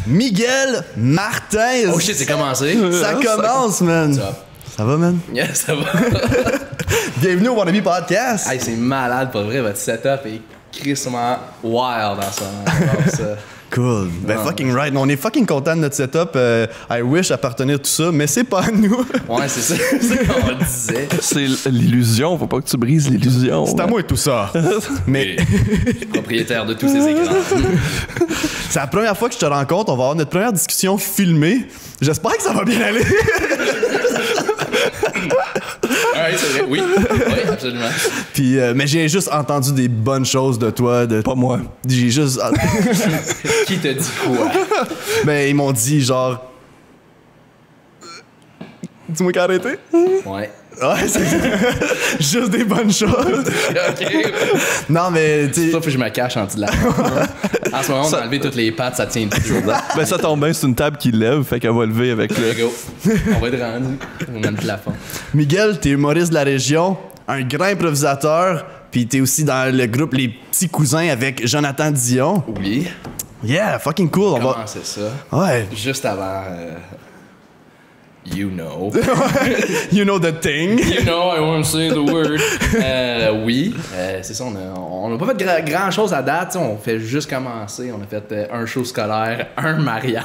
Miguel Martin. Oh shit, c'est commencé. Ça commence, man. Ça va, man? Yeah, ça va. Bienvenue au Wannabe Podcast. Hey, c'est malade, pour vrai. Votre setup est crissement wild dans ça. Cool. Ben, fucking right. On est fucking content de notre setup. I wish appartenir tout ça, mais c'est pas à nous. Ouais, c'est ça. C'est ce qu'on disait. C'est l'illusion. Faut pas que tu brises l'illusion. C'est à moi et tout ça. Mais propriétaire de tous ces écrans. c'est la première fois que je te rencontre. On va avoir notre première discussion filmée. J'espère que ça va bien aller. Ouais, c'est vrai. Oui, absolument. Puis, mais j'ai juste entendu des bonnes choses de toi. Pas moi. J'ai juste. Qui t'a dit quoi? Ben, ils m'ont dit genre. Dis-moi qu'arrêter. Ouais. Ouais, c'est juste des bonnes choses. OK. Non, mais tu C'est sais. ça, faut que je me cache en dessous de la table. En ce moment, on a enlevé toutes les pattes, ça tient toujours. Ben ça tombe bien, c'est une table qui lève, fait qu'elle va lever avec le. Go. On va être rendu. On a le plafond. Miguel, t'es humoriste de la région, un grand improvisateur, puis t'es aussi dans le groupe Les Petits Cousins avec Jonathan Dion. Oui. Yeah, fucking cool. On va. Comment c'est ça? Ouais. Juste avant. You know. You know the thing. You know, I won't say the word. Oui, c'est ça. On n'a pas fait grand chose à date. T'sais, on fait juste commencer. On a fait un show scolaire, un mariage,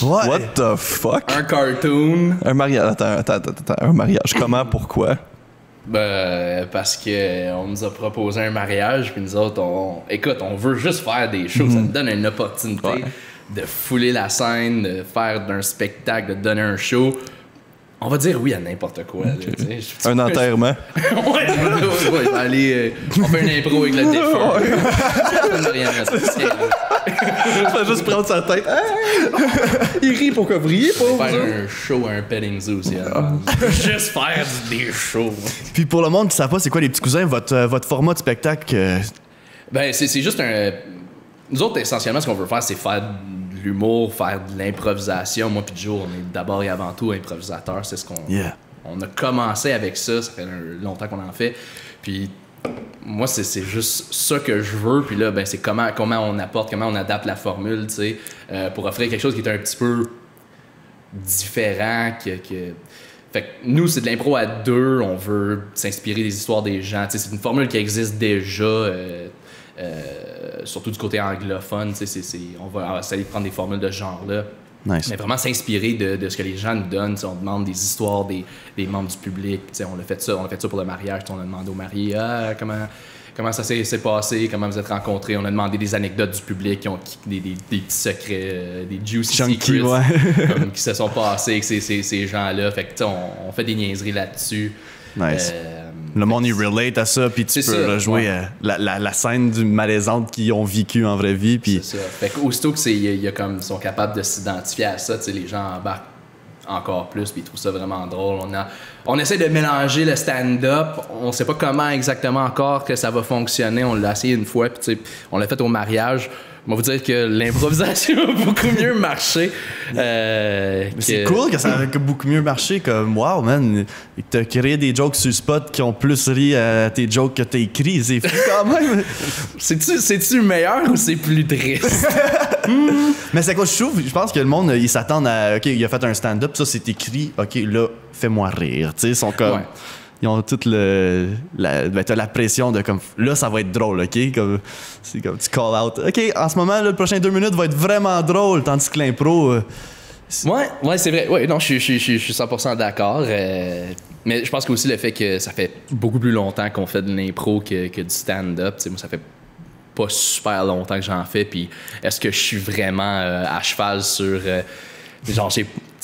Ouais. What the fuck? un cartoon. Un mariage. Attends. Un mariage. Comment? Pourquoi? Ben, parce que on nous a proposé un mariage, puis nous autres, écoute, on veut juste faire des shows. Ça nous donne une opportunité. Ouais. De fouler la scène, de faire d'un spectacle, de donner un show. On va dire oui à n'importe quoi. Là, Un enterrement. ouais, allez, on fait une impro avec le défunt. Faut juste prendre sa tête. Il rit pour que briller, pas. Faire un show à un petting zoo, c'est juste faire des shows. Puis pour le monde qui ne sait pas c'est quoi Les Petits Cousins, votre format de spectacle. Ben, c'est juste un. Nous autres, essentiellement, ce qu'on veut faire, c'est faire de l'humour, faire de l'improvisation. Moi puis Joe, on est d'abord et avant tout improvisateurs. C'est ce qu'on... Yeah. On a commencé avec ça. Ça fait longtemps qu'on en fait. Puis moi, c'est juste ça que je veux. Puis là, ben, c'est comment on apporte, comment on adapte la formule, tu sais, pour offrir quelque chose qui est un petit peu différent. Fait que nous, c'est de l'impro à deux. On veut s'inspirer des histoires des gens. Tu sais, c'est une formule qui existe déjà. Surtout du côté anglophone, on va essayer de prendre des formules de ce genre-là. Nice. Mais vraiment s'inspirer de ce que les gens nous donnent. On demande des histoires des membres du public. On a fait ça pour le mariage. On a demandé aux mariés comment ça s'est passé, comment vous êtes rencontrés. On a demandé des anecdotes du public, des petits secrets, des juicy Chunky, secrets ouais. qui se sont passés avec ces gens-là. Fait que on fait des niaiseries là-dessus. Nice. Le monde, il relate à ça, puis tu peux rejouer la scène du malaisante qu'ils ont vécu en vraie vie. Puis c'est ça. Fait qu'aussitôt que ils sont capables de s'identifier à ça, les gens embarquent encore plus, puis ils trouvent ça vraiment drôle. On essaie de mélanger le stand-up. On sait pas comment exactement encore que ça va fonctionner. On l'a essayé une fois, puis on l'a fait au mariage. On va vous dire que l'improvisation a beaucoup mieux marché. c'est cool que ça a beaucoup mieux marché. Comme, wow, man, t'as créé des jokes sur le spot qui ont plus ri à tes jokes que t'as écrits. C'est fou quand même. C'est-tu meilleur ou c'est plus triste? Mais c'est quoi, je pense que le monde, ils s'attendent à, OK, il a fait un stand-up, ça c'est écrit, OK, là, fais-moi rire. Tu sais, ils sont comme... Ouais. Ils ont toute t'as la pression de comme là ça va être drôle, ok, c'est comme tu call out, ok, en ce moment là, le prochain 2 minutes va être vraiment drôle, tandis que l'impro Ouais, c'est vrai. Ouais, non, je suis 100% d'accord. Mais je pense qu'aussi le fait que ça fait beaucoup plus longtemps qu'on fait de l'impro que du stand-up. Moi, ça fait pas super longtemps que j'en fais. Puis est-ce que je suis vraiment à cheval sur genre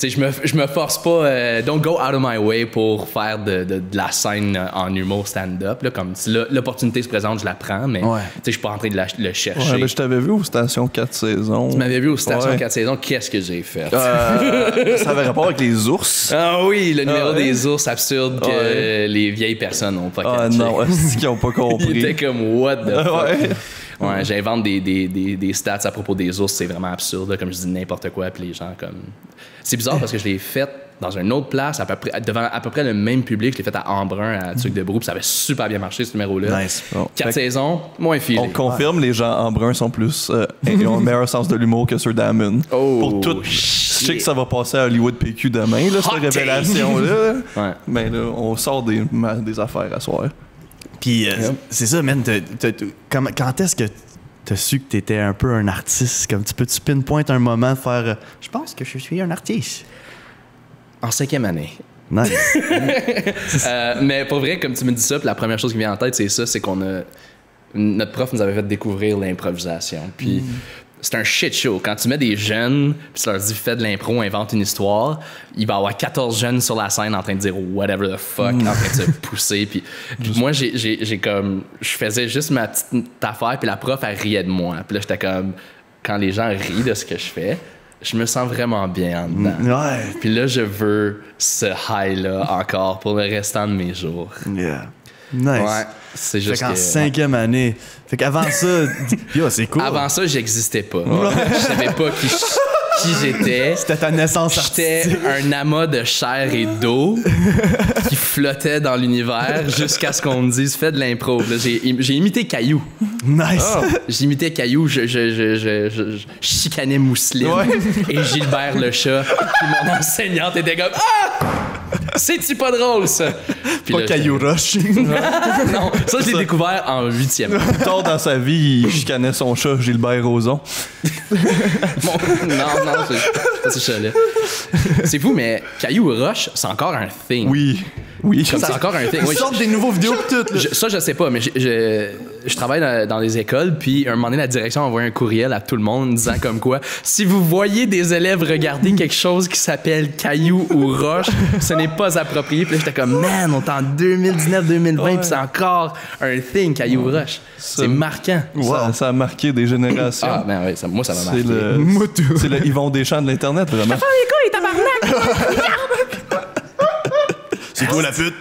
je me force pas, don't go out of my way pour faire de la scène en humour stand-up. Là, comme si l'opportunité se présente, je la prends, mais je suis pas en train de le chercher. Ouais, ben, je t'avais vu aux stations 4 saisons. Tu m'avais vu aux stations 4 saisons, qu'est-ce que j'ai fait? Ça avait rapport avec les ours. Ah oui, le numéro des ours absurdes que les vieilles personnes n'ont pas catché. Ah non, c'est qu'ils ont pas compris. Ils étaient comme, what the fuck? Ouais, j'invente des stats à propos des ours, c'est vraiment absurde, là, comme je dis n'importe quoi, puis les gens comme... C'est bizarre parce que je l'ai fait dans une autre place, devant à peu près le même public. Je l'ai fait à Embrun, à Tuc de Brou, puis ça avait super bien marché, ce numéro-là. Nice. Bon. 4 saisons, moins filé. On confirme, les gens en brun sont plus. Ils ont un meilleur sens de l'humour que ceux d'Amon. Oh, Pour tout. Je sais que ça va passer à Hollywood PQ demain, là, cette Hot révélation-là. Ouais. Mais là, on sort des affaires à soir. Puis c'est ça, man. Quand est-ce que t'as su que t'étais un peu un artiste? Comme tu peux-tu pinpoint un moment de faire je pense que je suis un artiste. En 5e année. Nice. Mais pour vrai, comme tu me dis ça, puis la première chose qui me vient en tête, c'est ça, c'est notre prof nous avait fait découvrir l'improvisation. Puis c'est un shit show. Quand tu mets des jeunes, puis tu leur dis fais de l'impro, invente une histoire, il va y avoir 14 jeunes sur la scène en train de dire whatever the fuck, en train de se pousser. Puis moi, j'ai comme. Je faisais juste ma petite affaire, puis la prof, elle riait de moi. Puis là, j'étais comme. Quand les gens rient de ce que je fais, je me sens vraiment bien en dedans. Ouais. Puis là, je veux ce high-là encore pour le restant de mes jours. Yeah. Nice. Ouais, c'est Fait juste qu'en que... 5e année. Fait qu'avant ça, yo, c'est cool. Avant ça, j'existais pas. Je savais pas qui j'étais. C'était ta naissance J'étais artistique. un amas de chair et d'eau qui flottait dans l'univers jusqu'à ce qu'on me dise fais de l'impro. Là, j'ai imité Caillou. Nice. J'imitais Caillou, je chicanais Mousseline et Gilbert le chat. Puis mon enseignante était comme ah! C'est-tu pas drôle ça? Puis Pas là, Caillou Rush. non, ça je l'ai découvert en 8e. Plus tard dans sa vie, il chicanait son chat Gilbert Rozon. Non, c'est pas ce chat-là. C'est fou, mais Caillou Roche, c'est encore un thing. Oui. Comme c'est encore un thing. Ils Oui, sortent des nouveaux vidéos pis tout. Là. ça, je sais pas, mais je travaille dans les écoles, puis un moment donné, la direction a envoyé un courriel à tout le monde disant comme quoi, si vous voyez des élèves regarder quelque chose qui s'appelle Caillou ou Roche, ce n'est pas approprié. Puis là, j'étais comme, man, on est en 2019-2020, puis c'est encore un thing, Caillou ou Roche. C'est marquant. Ça a marqué des générations. Ah, ben oui, moi, ça m'a marqué. C'est le Yvon Deschamps de l'Internet, vraiment. C'est quoi la pute?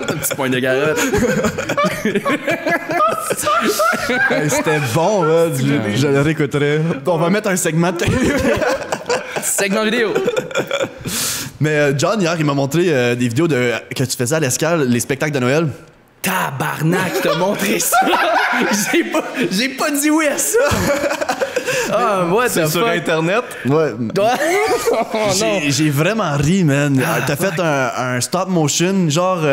Un petit point de garotte. Hey, c'était bon, man. Je le réécouterai. On va mettre un segment de Segment vidéo. Mais John, hier, il m'a montré des vidéos que tu faisais à l'Escale, les spectacles de Noël. Tabarnak, t'as montré ça. J'ai pas dit oui à ça. Ah, what the C'est sur fuck? Internet. Ouais. Oh non. J'ai vraiment ri, man. T'as fait un stop motion, genre,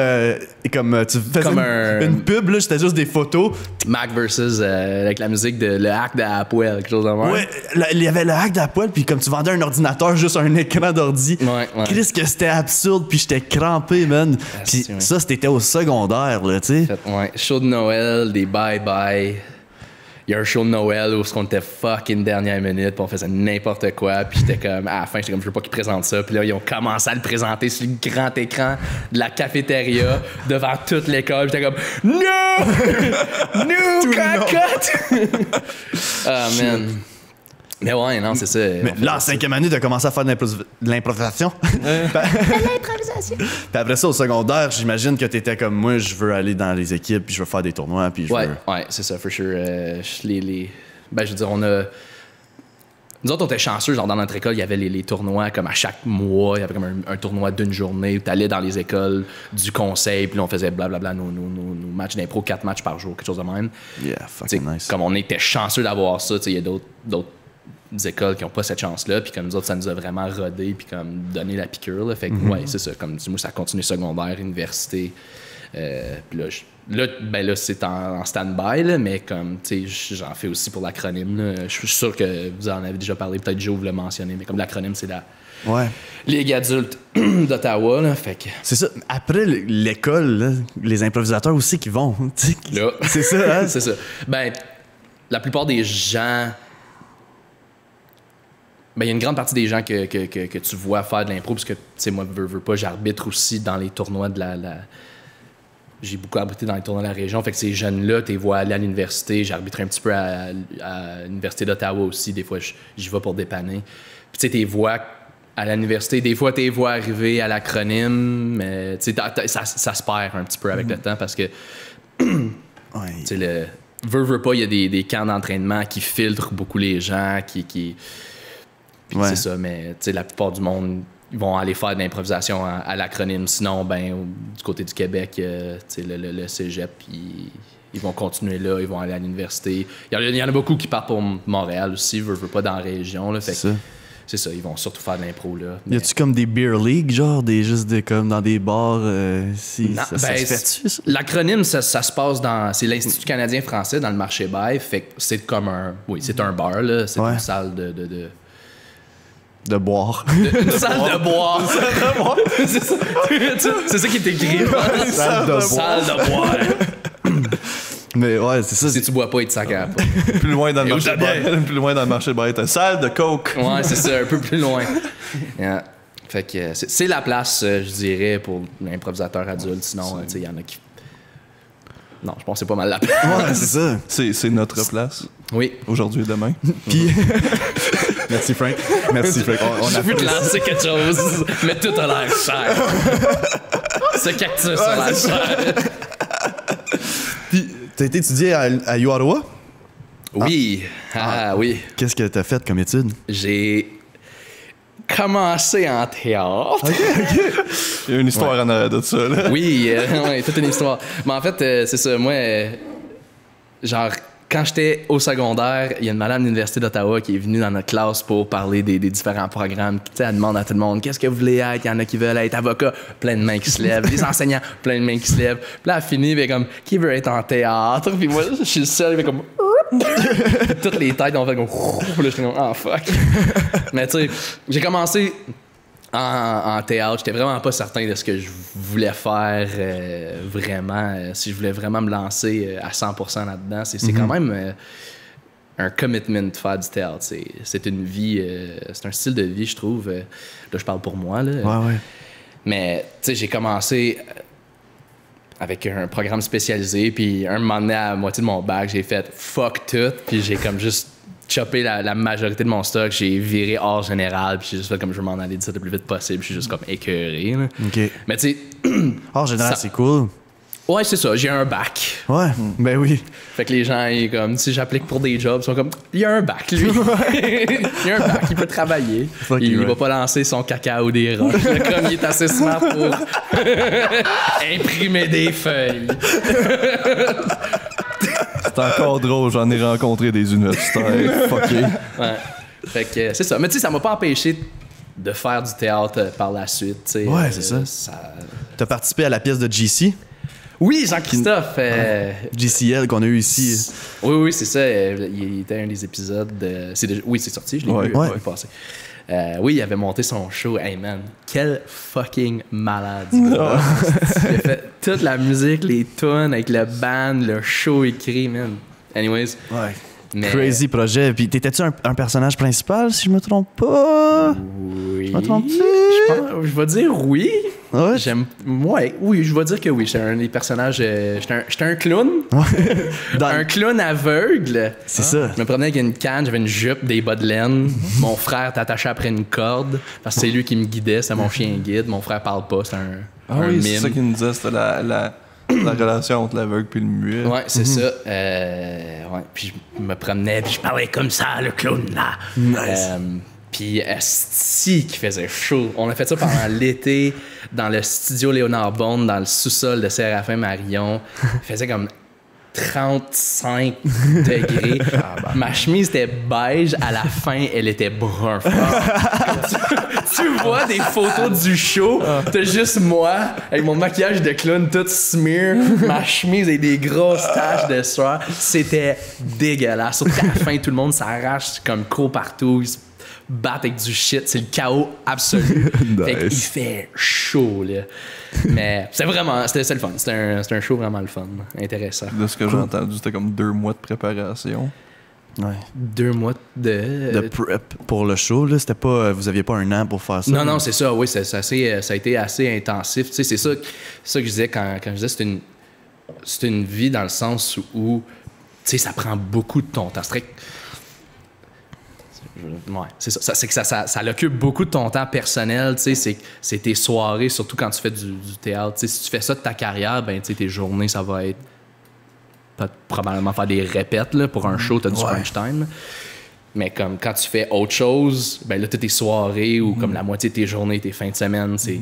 comme tu faisais Comme une pub, là, c'était juste des photos. Mac versus avec la musique de le hack de Apple, quelque chose de même. Ouais, il y avait le hack d'Apple, puis comme tu vendais un ordinateur, juste un écran d'ordi. Ouais. Chris, que c'était absurde, puis j'étais crampé, man. Puis ouais. ça, c'était au secondaire, là, tu sais. Ouais, show de Noël, des bye-bye. Il y a un show de Noël où on était fucking dernière minute, puis on faisait n'importe quoi, puis j'étais comme, à la fin, j'étais comme, je veux pas qu'ils présentent ça, puis là, ils ont commencé à le présenter sur le grand écran de la cafétéria devant toute l'école, puis j'étais comme, no! No, cut! Ah, man. Mais ouais, non, c'est ça. Mais là, en 5e année, t'as commencé à faire de l'improvisation. L'improvisation. Puis après ça, au secondaire, j'imagine que t'étais comme moi, je veux aller dans les équipes, puis je veux faire des tournois, puis je veux... Ouais, c'est ça, for sure. Ben, je veux dire, nous autres, on était chanceux, genre dans notre école, il y avait les tournois comme à chaque mois, il y avait comme un tournoi d'une journée où t'allais dans les écoles du conseil, puis là, on faisait blablabla nos matchs d'impro, 4 matchs par jour, quelque chose de même. Yeah, T'sais, fucking nice. comme on était chanceux d'avoir ça, il y a d'autres écoles qui n'ont pas cette chance-là, puis comme nous autres, ça nous a vraiment rodé, puis comme donné la piqûre, là. Fait que, ouais, c'est ça, comme moi, ça a continué secondaire, université, puis là, c'est en stand-by, là, mais comme, tu sais, j'en fais aussi pour l'acronyme, là. Je suis sûr que vous en avez déjà parlé, peut-être Joe vous l'a mentionné, mais comme l'acronyme, c'est la Ouais. Ligue adulte d'Ottawa, là, fait que... C'est ça. Après l'école, là, les improvisateurs aussi qui vont. Tu sais. Là. C'est ça, hein? C'est ça. Ben, la plupart des gens... Ben, il y a une grande partie des gens que tu vois faire de l'impro, parce que, tu sais, moi, veux pas, j'arbitre aussi dans les tournois de la... J'ai beaucoup arbitré dans les tournois de la région, fait que ces jeunes-là, tu les vois aller à l'université, j'arbitre un petit peu à l'Université d'Ottawa aussi, des fois, j'y vais pour dépanner. Puis, tu sais, tu les vois à l'université, des fois, tu les vois arriver à l'acronyme, mais, tu sais, ça se perd un petit peu avec le temps, parce que, Ouais. tu sais, veux pas, il y a des camps d'entraînement qui filtrent beaucoup les gens, qui Puis Ouais. c'est ça, mais tu sais, la plupart du monde, ils vont aller faire de l'improvisation à l'acronyme. Sinon, ben, du côté du Québec, tu sais, le cégep, ils vont continuer là, ils vont aller à l'université. Il y en a beaucoup qui partent pour Montréal aussi, veulent pas dans la région. Là, fait C'est ça. c'est ça, ils vont surtout faire de l'impro là. Y a-tu comme des beer league, genre, comme dans des bars, si, Non, ça ben, se fait-tu, ça? L'acronyme, ça se passe dans... C'est l'Institut canadien-français, dans le marché bail. Fait que c'est comme un... Oui, c'est un bar, là. C'est Ouais. une salle de De boire. une salle de boire. c'est ça. C'est ça qui est écrit. Salle de boire. Salle de boire. Mais ouais, c'est ça. Si tu bois pas, il te sac à la peau. Plus loin dans le Et où marché ça vient? plus loin dans le marché de t'as salle de coke. Ouais, c'est ça, un peu plus loin. Yeah. Fait que c'est la place, je dirais, pour l'improvisateur adulte. Sinon, tu sais, il y en a qui... Non, je pense que c'est pas mal la place. Ouais, c'est ça. C'est notre place, Oui. aujourd'hui et demain. Puis. Merci, Frank. Merci, Frank. On J'ai a vu te lancer quelque chose, mais tout a l'air cher. Ce cactus a l'air cher. Puis, t'as été étudié à UOttawa? Oui, oui. Qu'est-ce que t'as fait comme étude? J'ai commencé en théâtre. Il y a une histoire en arrière de ça, là. Oui, ouais, toute une histoire. Mais en fait, c'est ça, moi, genre, quand j'étais au secondaire, il y a une madame de l'Université d'Ottawa qui est venue dans notre classe pour parler des différents programmes. Tu sais, elle demande à tout le monde, qu'est-ce que vous voulez être? Il y en a qui veulent être avocat, plein de mains qui se lèvent. Les enseignants, plein de mains qui se lèvent. Puis là, elle finit, elle est comme, qui veut être en théâtre? Puis moi, je suis le seul, il fait comme... Toutes les têtes ont fait comme... Puis là, j'étais comme, oh fuck. Mais tu sais, j'ai commencé en théâtre. J'étais vraiment pas certain de ce que je voulais faire vraiment. Si je voulais vraiment me lancer à 100% là-dedans. C'est quand même un commitment de faire du théâtre. C'est une vie... c'est un style de vie, je trouve. Là, je parle pour moi. Là. Ouais. Mais, tu sais, j'ai commencé avec un programme spécialisé, puis un moment donné, à la moitié de mon bac, j'ai fait « fuck tout », puis j'ai comme juste chopé la majorité de mon stock, j'ai viré hors général, puis j'ai juste fait comme je veux m'en aller de ça le plus vite possible, je suis juste comme écœuré. Là. OK. Mais tu sais... En général, Ça- c'est cool. Ouais, c'est ça, j'ai un bac. Ouais, ben oui. Fait que les gens, ils comme, si j'applique pour des jobs, ils sont comme, il y a un bac, lui. Il y a un bac, il peut travailler. Fuck Il you, va right. pas lancer son caca ou des roches. là, comme il est assez smart pour imprimer des feuilles. C'est encore drôle, j'en ai rencontré des universitaires. Fucké. Ouais. Fait que c'est ça. Mais tu sais, ça m'a pas empêché de faire du théâtre par la suite. tu sais. Ouais, c'est ça. T'as participé à la pièce de GC, Oui, Jean-Christophe. GCL, qu'on a eu ici. Oui, c'est ça. Il était un des épisodes. Oui, c'est sorti, je l'ai vu. Ouais. il est passé. Oui, il avait monté son show. Hey man, quel fucking malade. ce gars. Il a fait toute la musique, les tunes avec le band, le show écrit, man. Anyways. Ouais. Mais- Crazy projet. Puis t'étais-tu un personnage principal, si je me trompe pas? Oui. Je me trompe-tu? Je vais dire oui. Ouais. Oui, je vais dire que oui. J'étais un des personnages. J'étais un clown. Dans- Un clown aveugle. C'est ça. Je me promenais avec une canne, j'avais une jupe, des bas de laine. Mon frère était attaché après une corde. Parce que c'est lui qui me guidait, c'est mon chien guide. Mon frère parle pas, c'est un Ah oui, c'est mime. ça qu'il nous disait, c'était la relation entre l'aveugle et le muet. Ouais, c'est ça. Ouais. Puis je me promenais, puis je parlais comme ça, le clown là. Nice. Puis esti qui faisait chaud. On a fait ça pendant l'été dans le studio Léonard Bond, dans le sous-sol de Séraphin Marion. Il faisait comme 35 degrés. Ma chemise était beige. À la fin, elle était brun fort. tu vois des photos du show, t'as juste moi, avec mon maquillage de clown tout smear, ma chemise et des grosses taches de sueur. C'était dégueulasse. Surtout qu'à la fin, tout le monde s'arrache comme court partout. Ils se battent avec du shit. C'est le chaos absolu. Fait qu'il fait chaud, là. Mais c'était le fun. C'était un show vraiment le fun. Intéressant. De ce que j'ai entendu, c'était comme 2 mois de préparation. Ouais. 2 mois De prep pour le show, là. C'était pas. Vous aviez pas un an pour faire ça? Non, c'est ça, oui, ça a été assez intensif. Tu sais, c'est ça que je disais quand je disais c'est une vie dans le sens où, tu sais, ça prend beaucoup de ton temps. Ouais, c'est ça. C'est que ça occupe beaucoup de ton temps personnel, tu sais, c'est tes soirées, surtout quand tu fais du théâtre. Tu sais, si tu fais ça de ta carrière, ben, tu sais, tes journées, ça va être probablement faire des répètes, là, pour un show, t'as du crunch time. Mais comme quand tu fais autre chose, ben là, toutes tes soirées ou comme la moitié de tes journées, tes fins de semaine, c'est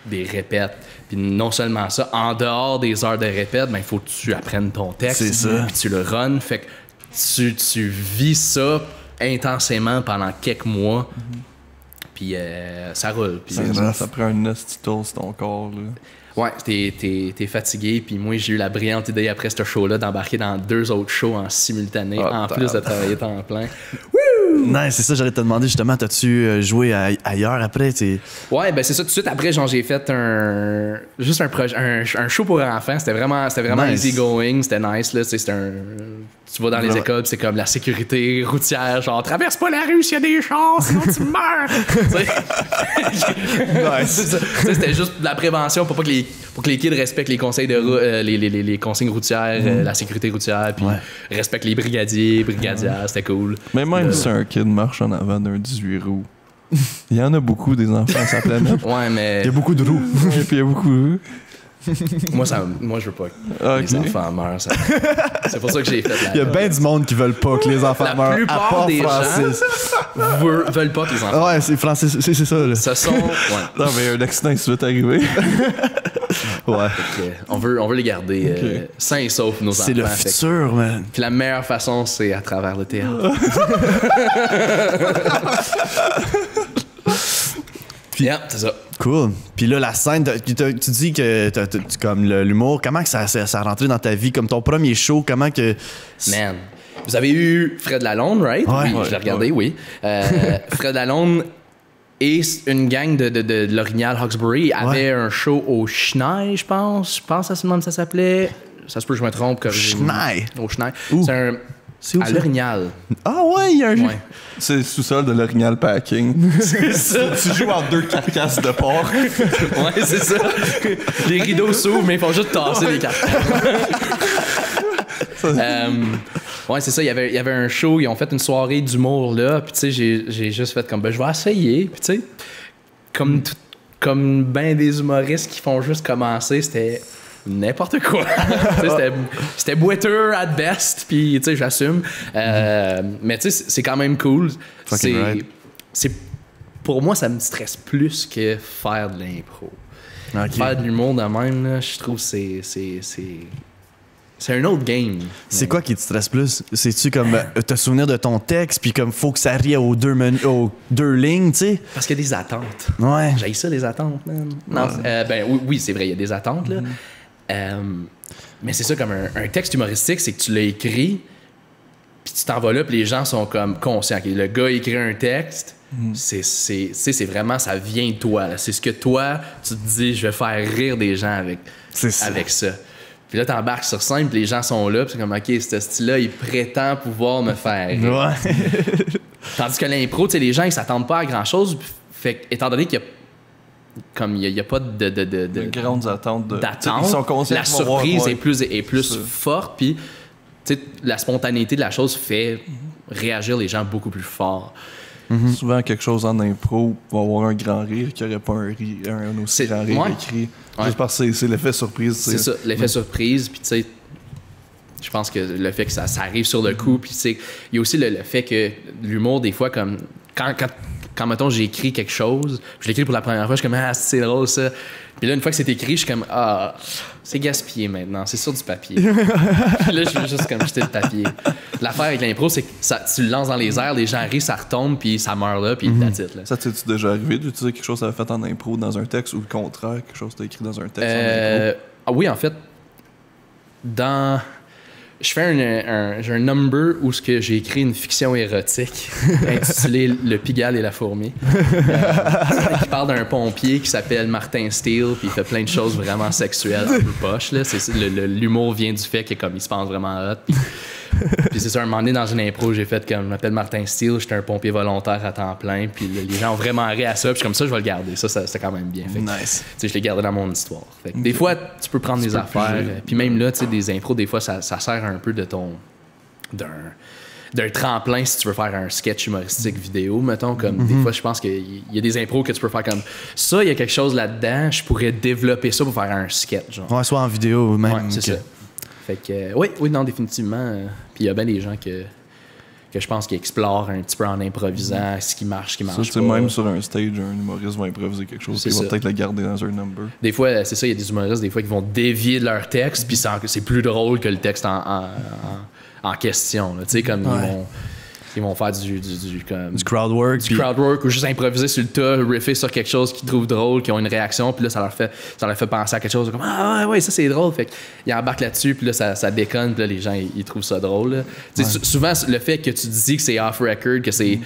des répètes. Puis non seulement ça, en dehors des heures de répète, ben il faut que tu apprennes ton texte. C'est ça. Puis tu le runs. Fait que tu vis ça intensément pendant quelques mois. Puis ça roule. Puis Ça prend un nasty toll sur ton corps. Là. ouais, t'es fatigué. Puis moi, j'ai eu la brillante idée après ce show-là d'embarquer dans 2 autres shows en simultané, en plus de travailler temps plein. Non, c'est ça, j'allais te demander justement, t'as-tu joué ailleurs après? Ouais, ben c'est ça. Tout de suite après, genre, j'ai fait juste un projet, un show pour enfants. C'était vraiment Nice. easy going. C'était nice, là. Tu vas dans les écoles, pis c'est comme la sécurité routière, genre, traverse pas la rue s'il y a des chars, sinon tu meurs. C'était juste de la prévention pour que les kids respectent les conseils de les consignes routières, la sécurité routière, puis respectent les brigadières, c'était cool. Mais même si un kid marche en avant d'un 18 roues, il y en a beaucoup des enfants sur la planète. Ouais, mais Il y a beaucoup de roues. Et puis il y a beaucoup. moi, je veux pas que les enfants meurent. C'est pour ça que j'ai fait Il y a bien du monde qui veulent pas que les enfants La meurent. à plupart part des Francis. veulent pas que les enfants. Ouais, c'est Francis, c'est ça. Là. Ce sont. Ouais. Non, mais un accident est vite arrivé. Ouais. On veut les garder sains et saufs, nos enfants. C'est le Fait que- futur, man. Puis la meilleure façon, c'est à travers le théâtre. Yeah, c'est ça. Cool. Puis là, la scène, tu dis que comme l'humour, comment que ça a rentré dans ta vie? Comme ton premier show, comment que... Man. Vous avez eu Fred Lalonde, right? Ouais. Oui, je l'ai regardé, oui. Fred Lalonde et une gang de l'Orignal Hawkesbury avaient un show au Schneid, je pense. Je pense à ce moment ça s'appelait. Ça se peut que je me trompe. Schneid? Au Schneid. Où? C'est où, à ça? l'Orignal. Ah ouais, il y a un... Ouais. C'est le sous-sol de l'Orignal Packing. C'est ça. Tu joues en 2 carcasses de porc. Ouais, c'est ça. Les rideaux s'ouvrent, mais ils font juste tasser les cartes. Ouais, c'est ça. Il y avait un show. Ils ont fait une soirée d'humour là. Puis, tu sais, j'ai juste fait comme, ben, je vais essayer. Puis, tu sais, comme ben des humoristes qui font juste commencer, c'était n'importe quoi. Tu sais, c'était boiteux at best. Puis, tu sais, j'assume. Mais, tu sais, c'est quand même cool. Fucking right. Pour moi, ça me stresse plus que faire de l'impro. Ok. Faire de l'humour de même, là, je trouve que c'est un autre game. C'est quoi qui te stresse plus? C'est-tu comme te souvenir de ton texte, puis comme faut que ça rie aux 2 lignes, tu sais? Parce qu'il y a des attentes. Ouais. J'ai ça, les attentes, man. Non, ben oui, c'est vrai, il y a des attentes, là. Mais c'est ça, comme un texte humoristique, c'est que tu l'as écrit, puis tu t'en vas là, puis les gens sont comme conscients. Okay, le gars écrit un texte, c'est vraiment, ça vient de toi. là. C'est ce que toi, tu te dis, je vais faire rire des gens avec ça. Puis là, t'embarques sur scène, puis les gens sont là, puis c'est comme, OK, ce style-là, il prétend pouvoir me faire rire. Ouais. Tandis que l'impro, tu sais, les gens, ils s'attendent pas à grand-chose. Fait que, étant donné qu'il y a pas de Grandes attentes. d'attente, Ils sont conscients la qu'ils vont surprise voir, est plus forte, puis tu sais, la spontanéité de la chose fait réagir les gens beaucoup plus fort. Souvent, quelque chose en impro va avoir un grand rire qui n'aurait pas un aussi C'est- grand rire ouais. écrit. Ouais. Juste parce que c'est l'effet surprise. C'est ça, l'effet surprise, puis tu sais, je pense que le fait que ça arrive sur le coup, puis tu sais, il y a aussi le fait que l'humour, des fois, comme quand mettons, j'écris quelque chose, je l'écris pour la première fois, je suis comme, ah, c'est drôle ça. Puis là, une fois que c'est écrit, je suis comme, ah, c'est gaspillé maintenant, c'est sur du papier. Puis là, je veux juste comme jeter le papier. L'affaire avec l'impro, c'est que tu le lances dans les airs, les gens rient, ça retombe, puis ça meurt là, puis that's it, là. Ça t'es-tu déjà arrivé d'utiliser quelque chose que t'avais fait en impro dans un texte ou le contraire, quelque chose que t'as écrit dans un texte en impro? Oui, en fait, je fais j'ai un number où j'ai écrit une fiction érotique intitulée Le Pigalle et la fourmi. Qui parle d'un pompier qui s'appelle Martin Steele, puis il fait plein de choses vraiment sexuelles un peu poches. Là. L'humour vient du fait qu'il se pense vraiment hot. Puis c'est ça, un moment donné, dans une impro, j'ai fait comme, je m'appelle Martin Steele, j'étais un pompier volontaire à temps plein, puis les gens ont vraiment ri à ça, puis je suis comme ça, je vais le garder. Ça c'était quand même bien. Fait que, Nice. tu sais, je l'ai gardé dans mon histoire. Fait que des fois, tu peux prendre des affaires, puis même là, tu sais, des impros, des fois, ça sert un peu d'un tremplin si tu veux faire un sketch humoristique vidéo, mettons, comme des fois, je pense qu'il y a des impros que tu peux faire comme ça, il y a quelque chose là-dedans, je pourrais développer ça pour faire un sketch, genre. Ouais, soit en vidéo même. Ouais, c'est ça. Fait que, oui, non, définitivement. Puis il y a bien des gens que que je pense qu'il explore un petit peu en improvisant ce qui marche, Ça, tu sais, même sur un stage, un humoriste va improviser quelque chose, C'est il va ça. peut-être le garder dans un number. Des fois, c'est ça, il y a des humoristes des fois qui vont dévier de leur texte, puis c'est plus drôle que le texte en question. Tu sais, comme ils vont faire du crowd work. du crowd work ou juste improviser sur le tas, riffer sur quelque chose qu'ils trouvent drôle, qui ont une réaction, puis là, ça leur fait penser à quelque chose comme ah ouais, ça c'est drôle. Fait qu'ils embarquent là-dessus, puis là, ça déconne, puis là, les gens, ils trouvent ça drôle. Là. Souvent, le fait que tu dis que c'est off-record, que c'est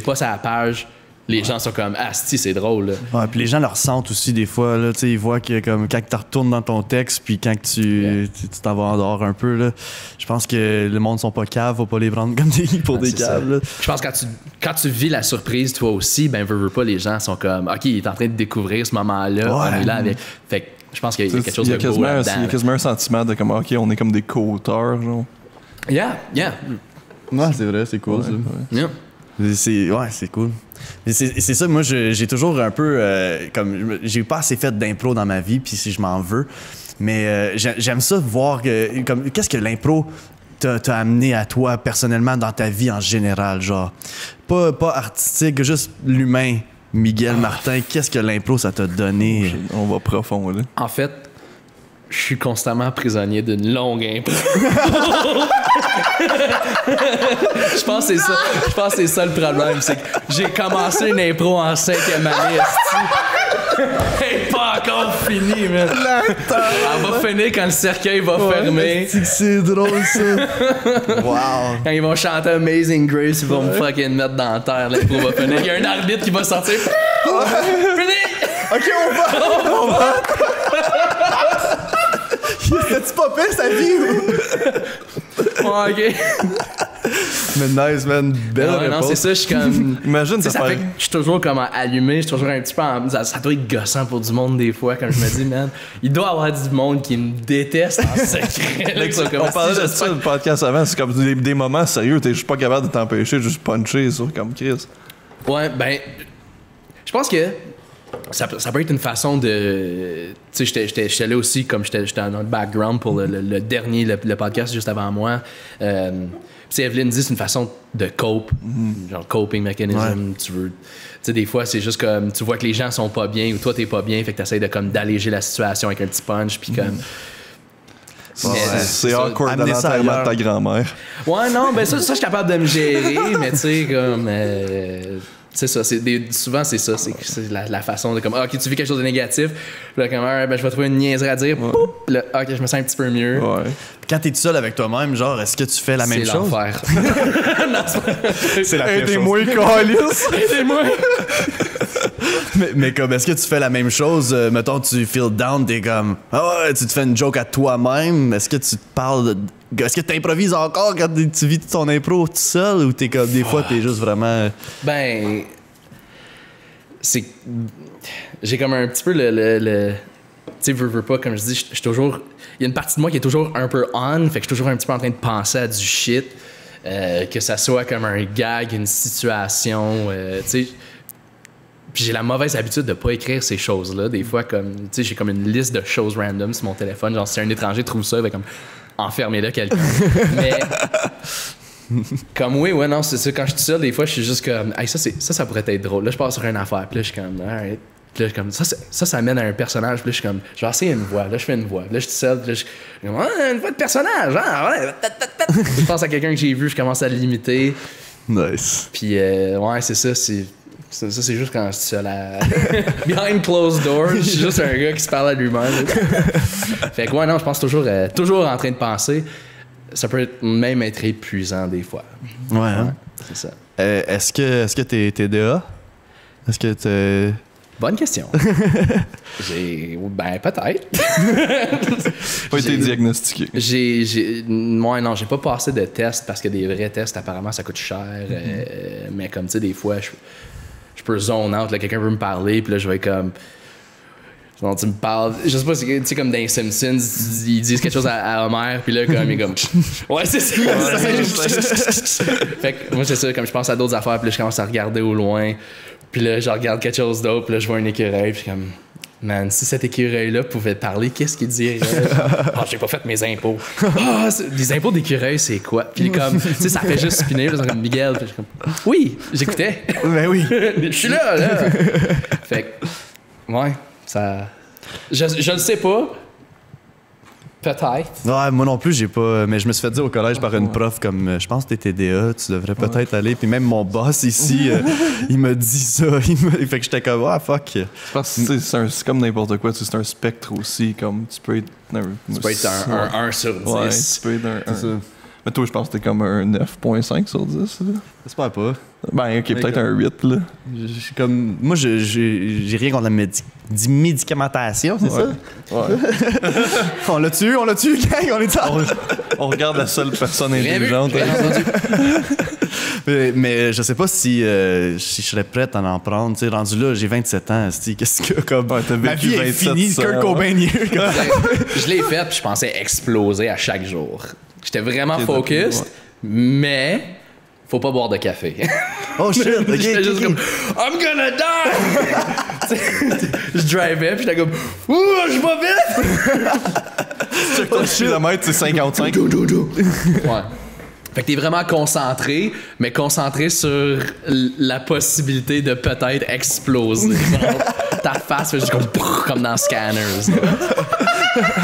pas sa page, les gens sont comme si c'est drôle. Là. Ouais, puis les gens le ressentent aussi des fois. Là, ils voient que comme, quand tu retournes dans ton texte, puis quand tu t'en vas en dehors un peu, là, je pense que le monde sont pas caves, faut pas les prendre comme pour des caves. Là. Je pense que quand tu vis la surprise, toi aussi, ben veux pas, les gens sont comme OK, il est en train de découvrir ce moment-là, on est là avec. Fait que je pense qu'il y a quelque chose de beau là-dedans. Il y a quasiment un sentiment de comme OK, on est comme des co-auteurs, genre. Yeah. Ouais, c'est vrai, c'est cool ça. Yeah. C'est cool. C'est ça, moi j'ai toujours un peu comme j'ai pas assez fait d'impro dans ma vie, puis si je m'en veux, mais j'aime ça voir que comme qu'est-ce que l'impro t'a amené à toi personnellement dans ta vie en général, genre pas artistique, juste l'humain. Miguel Martin, qu'est-ce que l'impro ça t'a donné? On va profond là. En fait, je suis constamment prisonnier d'une longue impro. Je pense que c'est ça le problème, c'est que j'ai commencé une impro en 5e année, elle est pas encore finie, man. Elle va finir quand le cercueil va fermer. C'est drôle ça. Wow. Quand ils vont chanter Amazing Grace, ils vont me fucking mettre dans la terre, l'impro va finir. Il y a un arbitre qui va sortir. Fini! OK, on va. T'as-tu pas fait sa vie? Ouais, OK. Mais nice, man. Belle Non, réponse. c'est ça, je suis comme... Imagine ça ça fait que je suis toujours comme allumé, je suis toujours un petit peu ça doit être gossant pour du monde des fois, quand je me dis, man, il doit y avoir du monde qui me déteste en secret. Là, comme, on parlait de ça le podcast avant, c'est comme des moments sérieux, t'es juste pas capable de t'empêcher de juste puncher sur comme Chris. Ouais, ben, je pense que ça peut être une façon de... Tu sais, j'étais là aussi, comme j'étais dans notre background pour le dernier, le podcast juste avant moi. Tu sais, Evelyne dit c'est une façon de cope, genre coping mechanism. Tu sais, des fois, c'est juste comme, tu vois que les gens sont pas bien ou toi, t'es pas bien, fait que t'essayes d'alléger la situation avec un petit punch, puis comme... C'est awkward dans l'enterrement de ta grand-mère. Ouais, non, ben ça, je suis capable de me gérer, mais tu sais, comme... c'est ça, souvent c'est ça, c'est la façon de comme, OK, tu vis quelque chose de négatif, puis là, comme, ben, je vais trouver une niaiserie à dire, poup, là, OK, je me sens un petit peu mieux. Ouais. Quand t'es tout seul avec toi-même, genre, est-ce que tu fais la même chose? L'enfer. C'est la pire chose. Aidez-moi, câlisse! Aidez-moi! Mais comme, est-ce que tu fais la même chose? Mettons, tu feel down, t'es comme, tu te fais une joke à toi-même. Est-ce que tu te parles de... Est-ce que t'improvises encore quand tu vis ton impro tout seul ou t'es comme, des fois, t'es juste vraiment... Ben, j'ai comme un petit peu le tu sais, veux pas, comme je dis, je suis toujours... Il y a une partie de moi qui est toujours un peu on, fait que je suis toujours un petit peu en train de penser à du shit, que ça soit comme un gag, une situation, tu sais... Puis j'ai la mauvaise habitude de pas écrire ces choses-là. Des fois, comme, tu sais, j'ai comme une liste de choses random sur mon téléphone. Genre, si un étranger trouve ça, il va comme enfermer là quelqu'un. Mais, comme, oui, ouais, non, c'est ça. Quand je suis seul, des fois, je suis juste comme, hey, ça pourrait être drôle. Là, je passe sur une affaire. Puis là, je suis comme, alright. Puis là, je suis comme, ça mène à un personnage. Puis là, je suis comme, je vais essayer une voix. Là, je fais une voix. Là, je suis seul. Puis là, je suis comme, une voix de personnage. Hein, ouais. Je pense à quelqu'un que j'ai vu, je commence à l'imiter. Nice. Puis, ouais, c'est ça. Ça, c'est juste quand je suis seul à... Behind closed doors, je suis juste un gars qui se parle à lui-même. Fait que ouais, non, je pense toujours en train de penser. Ça peut même être épuisant des fois. Ouais, hein? C'est ça. Est-ce que t'es TDA? Est-ce que t'es... Bonne question. Ben, peut-être. Pas été diagnostiqué. Moi, non, j'ai pas passé de tests parce que des vrais tests, apparemment, ça coûte cher. Mais comme, tu sais, des fois, je peux zone out, là, quelqu'un veut me parler, puis là, je vais comme... Genre, tu me parles... Je sais pas, tu sais, comme dans les Simpsons, ils disent quelque chose à Homer, puis là, comme, il est comme... Ouais, c'est ça. Fait que moi, c'est ça, comme je pense à d'autres affaires, puis là, je commence à regarder au loin, puis là, je regarde quelque chose d'autre, puis là, je vois un écureuil, puis comme... Man, si cet écureuil-là pouvait parler, qu'est-ce qu'il dirait? Ah, j'ai pas fait mes impôts. Ah, les impôts d'écureuil, c'est quoi? Puis comme, tu sais, ça fait juste spinner. Là, comme Miguel. Puis je suis comme, oui, j'écoutais. Ben oui. Je suis là. Fait que, ouais, ça. Je le sais pas. Peut-être. Ouais, moi non plus, j'ai pas. Mais je me suis fait dire au collège par une prof comme je pense que t'es TDA, tu devrais peut-être aller. Puis même mon boss ici, il m'a dit ça. Fait que j'étais comme, ah fuck. Je pense que c'est comme n'importe quoi, c'est un spectre aussi. Comme tu peux être. Tu peux être un 1 sur 10. Ouais, tu peux être un 1. Mais toi, je pense que t'es comme un 9.5 sur 10. Là. J'espère pas. Ben, ok, peut-être un 8. Là. Comme, moi, j'ai rien contre la médicamentation, c'est ça? Ouais. On l'a tué, gang, on est On regarde la seule personne intelligente. mais je sais pas si je serais prête à en prendre. Tu sais, rendu là, j'ai 27 ans. Qu'est-ce que comme. Ouais, t'as ma vécu vie est 27 finie, Kurt Cobain. Je l'ai fait, puis je pensais exploser à chaque jour. J'étais vraiment focus, mais faut pas boire de café. Oh shit, ok. J'étais juste comme I'm gonna die! Je drivais, puis j'étais comme ouh, je vais vite! Ton kilomètre, c'est 55. Ouais. Fait que t'es vraiment concentré, mais concentré sur la possibilité de peut-être exploser. Genre, ta face fait juste comme dans Scanners.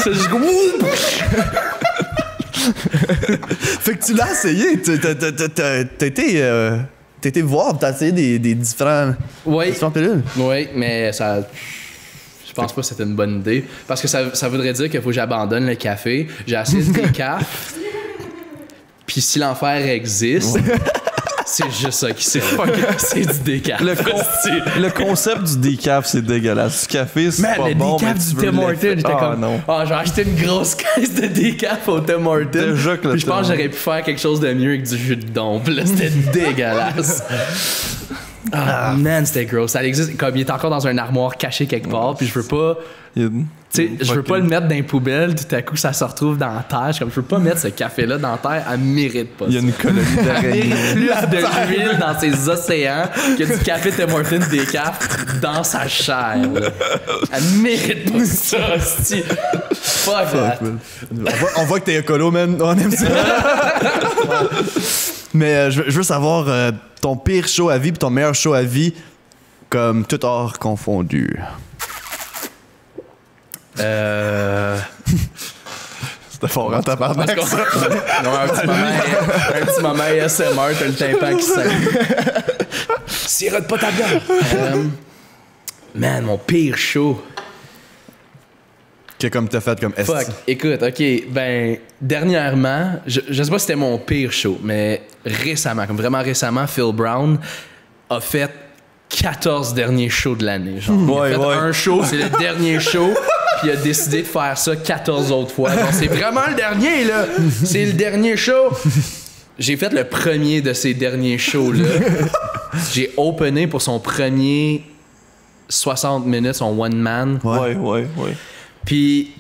C'est juste comme Fait que tu l'as essayé. T'as été voir, t'as essayé des différentes pilules. Oui, mais ça. Je pense pas que c'était une bonne idée. Parce que ça voudrait dire qu'il faut que j'abandonne le café. J'ai essayé de décaf. Puis si l'enfer existe, c'est juste ça qui c'est. C'est du décaf. Le concept du décaf, c'est dégueulasse. Du café, c'est pas bon. Le décaf du Tim Hortons, j'étais comme non. Ah, j'ai acheté une grosse caisse de décaf au Tim Hortons. Déjà que Puis je pense que j'aurais pu faire quelque chose de mieux avec du jus de dompe. Là, c'était dégueulasse. Ah, man, c'était gross. Ça existe. Comme il est encore dans un armoire caché quelque part, puis je veux pas. Tu sais, je veux pas le mettre dans les poubelles, tout à coup ça se retrouve dans la terre. Comme je veux pas mettre ce café-là dans la terre, elle mérite pas. Il y a une colonie d'araignées. Elle mérite plus de l'huile dans ses océans que du café Tim Hortons décaf dans sa chair. Là. Elle mérite pas ça, hostie. Fuck that. On voit que t'es écolo, man. On aime ça. Mais je veux savoir ton pire show à vie puis ton meilleur show à vie, comme tout hors confondu. C'était fort en tabarnak, ça. Non, un petit moment ASMR, t'as le tympan qui saigne. Sirote pas ta bière. Man, mon pire show. Que comme t'as fait comme Fuck, écoute, ok, ben, dernièrement, je sais pas si c'était mon pire show, mais récemment, comme vraiment récemment, Phil Brown a fait 14 derniers shows de l'année. Genre, il a fait un show, c'est le dernier show, puis il a décidé de faire ça 14 autres fois. Donc, c'est vraiment le dernier, là. C'est le dernier show. J'ai fait le premier de ces derniers shows-là. J'ai opené pour son premier 60 minutes, son one-man. Ouais. Puis,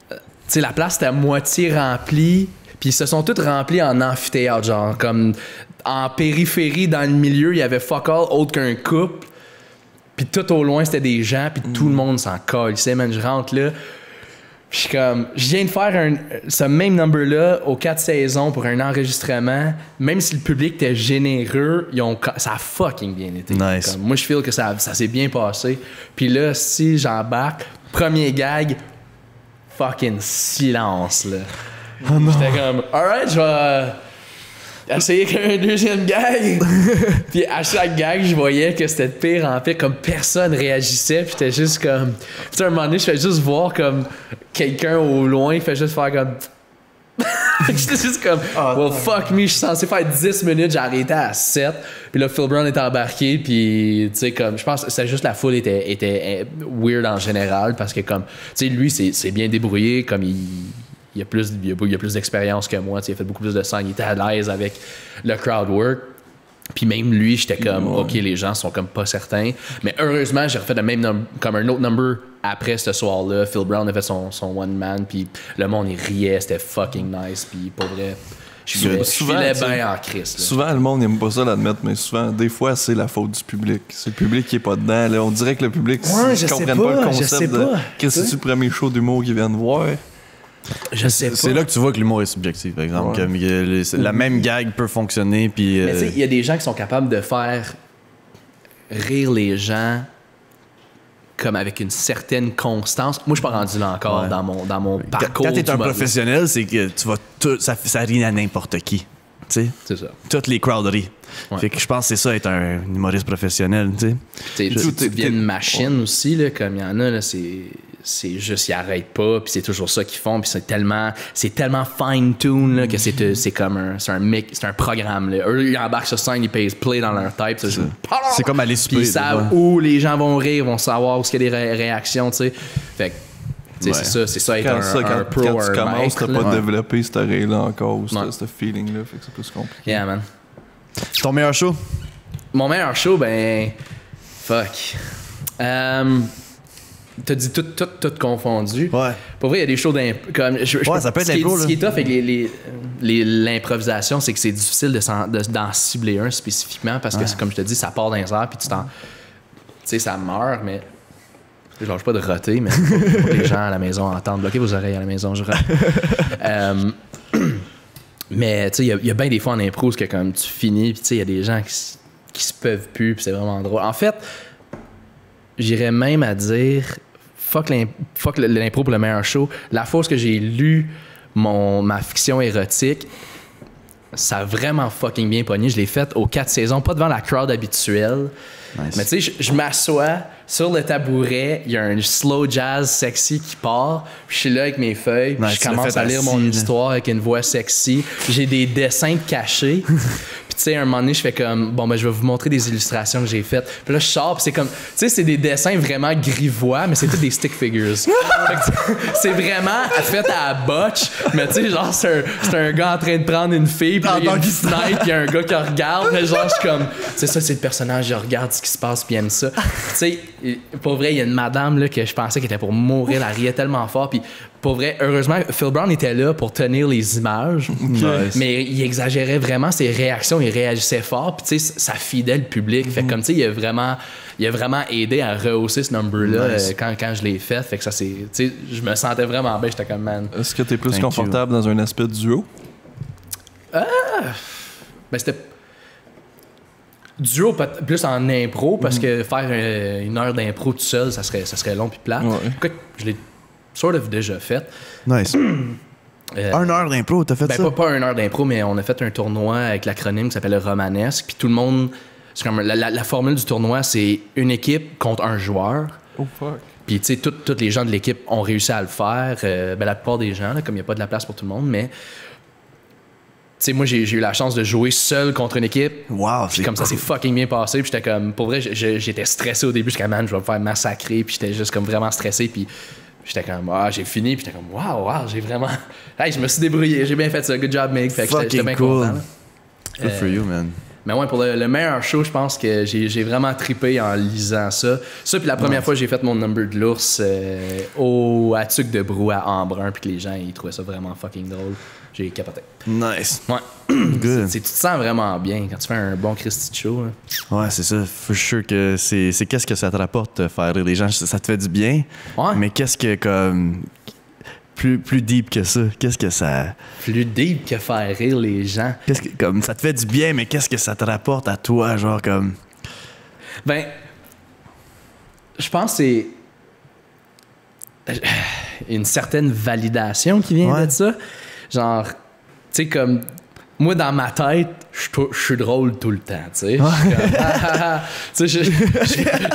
tu sais, la place était à moitié remplie. Puis, ils se sont toutes remplis en amphithéâtre, genre, comme en périphérie, dans le milieu, il y avait fuck all autre qu'un couple. Puis, tout au loin, c'était des gens. Puis, tout le monde s'en colle. Tu sais, man, je rentre là. Puis, je suis comme, je viens de faire ce même number-là aux 4 saisons pour un enregistrement. Même si le public était généreux, ça a fucking bien été. Nice. Comme, moi, je feel que ça s'est bien passé. Puis là, si j'embarque, premier gag, fucking silence, là. Oh non. J'étais comme, alright, je vais essayer un deuxième gag. Puis à chaque gag, je voyais que c'était de pire en pire, comme personne réagissait. Puis j'étais juste comme. Puis à un moment donné, je fais juste voir comme quelqu'un au loin, il fait juste faire comme. J'étais juste comme, well, fuck me, je suis censé faire 10 minutes, j'ai arrêté à 7. Puis là, Phil Brown était embarqué, puis tu sais, comme, je pense que c'est juste la foule était weird en général, parce que comme, tu sais, lui, c'est bien débrouillé, comme il a plus d'expérience que moi, tu sais, il a fait beaucoup plus de sang, il était à l'aise avec le crowd work. Puis même lui, j'étais comme, OK, les gens sont comme pas certains. Mais heureusement, j'ai refait le même comme un autre number après ce soir-là. Phil Brown a fait son one-man, puis le monde, il riait, c'était fucking nice. Puis pour vrai, Je Souvent, filais tu sais, bien en crise. Là. Souvent, le monde n'aime pas ça l'admettre, mais souvent, des fois, c'est la faute du public. C'est le public qui est pas dedans. Là. On dirait que le public Ouais, ne comprenne pas le concept de qu'est-ce que c'est le premier show d'humour qu'ils viennent voir. Je sais pas. C'est là que tu vois que l'humour est subjectif, par exemple. Ouais. La même gag peut fonctionner, puis... Mais tu sais, il y a des gens qui sont capables de faire rire les gens comme avec une certaine constance. Moi, je suis pas rendu là encore Ouais. dans mon parcours. Quand t'es un d'humoriste. professionnel, c'est que tu vas ça rit à n'importe qui. Tu sais, C'est ça. toutes les crowds rient. Ouais. Fait que je pense que c'est ça, être un humoriste professionnel, tu sais. Tu deviens une machine aussi, là, comme il y en a, là, c'est juste, ils arrêtent pas, puis c'est toujours ça qu'ils font, puis c'est tellement fine-tune là, que c'est comme c'est un programme. Là. Eux, ils embarquent sur scène, ils pèsent play dans leur tête. C'est comme aller Puis souper. ils savent des où les gens vont rire, vont savoir où il y a des réactions, tu sais. Fait que, tu sais, Ouais. c'est ça être Quand, un pro, quand un tu commences, maître. t'as là. pas développé cette oreille-là encore, ou Ouais. ce feeling-là, fait que c'est plus compliqué. Yeah, man. fois. Ton meilleur show? Mon meilleur show, ben. Fuck. T'as dit tout confondu. Ouais. Pour vrai, il y a des shows comme Ouais, ça peut être l'impro, Ce qui est là. tough avec l'improvisation, c'est que c'est difficile d'en cibler un spécifiquement parce que, comme je te dis, ça part dans les airs puis tu sais, ça meurt, mais. Je lâche pas de roter, mais pour que les gens à la maison entendent. Bloquez vos oreilles à la maison, je rote. Mais tu sais, il y a bien des fois en impro où que comme tu finis, puis tu sais, il y a des gens qui se peuvent plus, puis c'est vraiment drôle. En fait, j'irais même à dire fuck l'impro pour le meilleur show. La fois que j'ai lu ma fiction érotique, ça a vraiment fucking bien pogné. Je l'ai faite aux 4 saisons, pas devant la crowd habituelle. Nice. Mais tu sais, je m'assois sur le tabouret, il y a un slow jazz sexy qui part, puis je suis là avec mes feuilles, puis Nice, je tu l'as commence fait à lire mon assis, là. histoire avec une voix sexy. J'ai des dessins cachés. Puis tu sais, un moment donné, je fais comme, bon, ben je vais vous montrer des illustrations que j'ai faites. Puis là, je sors, puis c'est comme, tu sais, c'est des dessins vraiment grivois, mais c'est tous des stick figures. Fait que c'est vraiment fait à la botch, mais tu sais, genre, c'est un gars en train de prendre une fille, puis là, il y a une fenêtre, puis il y a un gars qui regarde, mais genre, je suis comme, c'est ça, c'est le personnage, il regarde ce qui se passe, puis il aime ça. Tu sais, pour vrai, il y a une madame là, que je pensais qu'elle était pour mourir, elle riait tellement fort, puis pour vrai, heureusement, Phil Brown était là pour tenir les images, Nice. mais il exagérait vraiment ses réactions, il réagissait fort, puis tu sais, ça fidait le public. Fait que comme tu sais, il a vraiment aidé à rehausser ce number-là Nice. quand je l'ai fait. Fait que ça, c'est, tu sais, je me sentais vraiment bien, j'étais comme, man. Est-ce que t'es plus Thank confortable dans un aspect duo? Ben, c'était duo plus en impro, parce que faire une heure d'impro tout seul, ça serait long puis plate. Ouais. Écoute, je l'ai sort of déjà fait. Nice. 1 heure d'impro, t'as fait Ben, ça? pas une heure d'impro, mais on a fait un tournoi avec l'acronyme qui s'appelle le Romanesque. Puis tout le monde. C'est comme la formule du tournoi, c'est une équipe contre un joueur. Oh fuck. Puis, tu sais, tous les gens de l'équipe ont réussi à le faire. Ben, la plupart des gens, là, comme il n'y a pas de la place pour tout le monde, mais. Tu sais, moi, j'ai eu la chance de jouer seul contre une équipe. Wow, Puis comme ça s'est fucking bien passé. Puis j'étais comme. Pour vrai, j'étais stressé au début. J'étais comme, man, je vais me faire massacrer. Puis j'étais juste comme vraiment stressé. Puis j'étais comme, j'ai fini. Puis j'étais comme, wow, j'ai vraiment. Hey, je me suis débrouillé. J'ai bien fait ça. Good job, Meg. Fait que j'étais bien cool. content. Là. Good for you, man. Mais ouais, pour le meilleur show, je pense que j'ai vraiment trippé en lisant ça. Ça, puis la première fois, j'ai fait mon number de l'ours à Tuc de Brou à Embrun, puis que les gens, ils trouvaient ça vraiment fucking drôle. J'ai capoté. Nice. Ouais. Good. Tu te sens vraiment bien quand tu fais un bon Christy de show. Là. Ouais, c'est ça. For sure que c'est qu'est-ce que ça te rapporte de faire rire les gens. Ça te fait du bien. Ouais. Mais qu'est-ce que comme plus deep que ça? Qu'est-ce que ça Plus deep que faire rire les gens. qu'est-ce que comme ça te fait du bien, mais qu'est-ce que ça te rapporte à toi, genre comme Ben, je pense que c'est une certaine validation qui vient Ouais. de ça. Genre, tu sais, comme moi, dans ma tête, je suis drôle tout le temps, tu sais. Tu sais,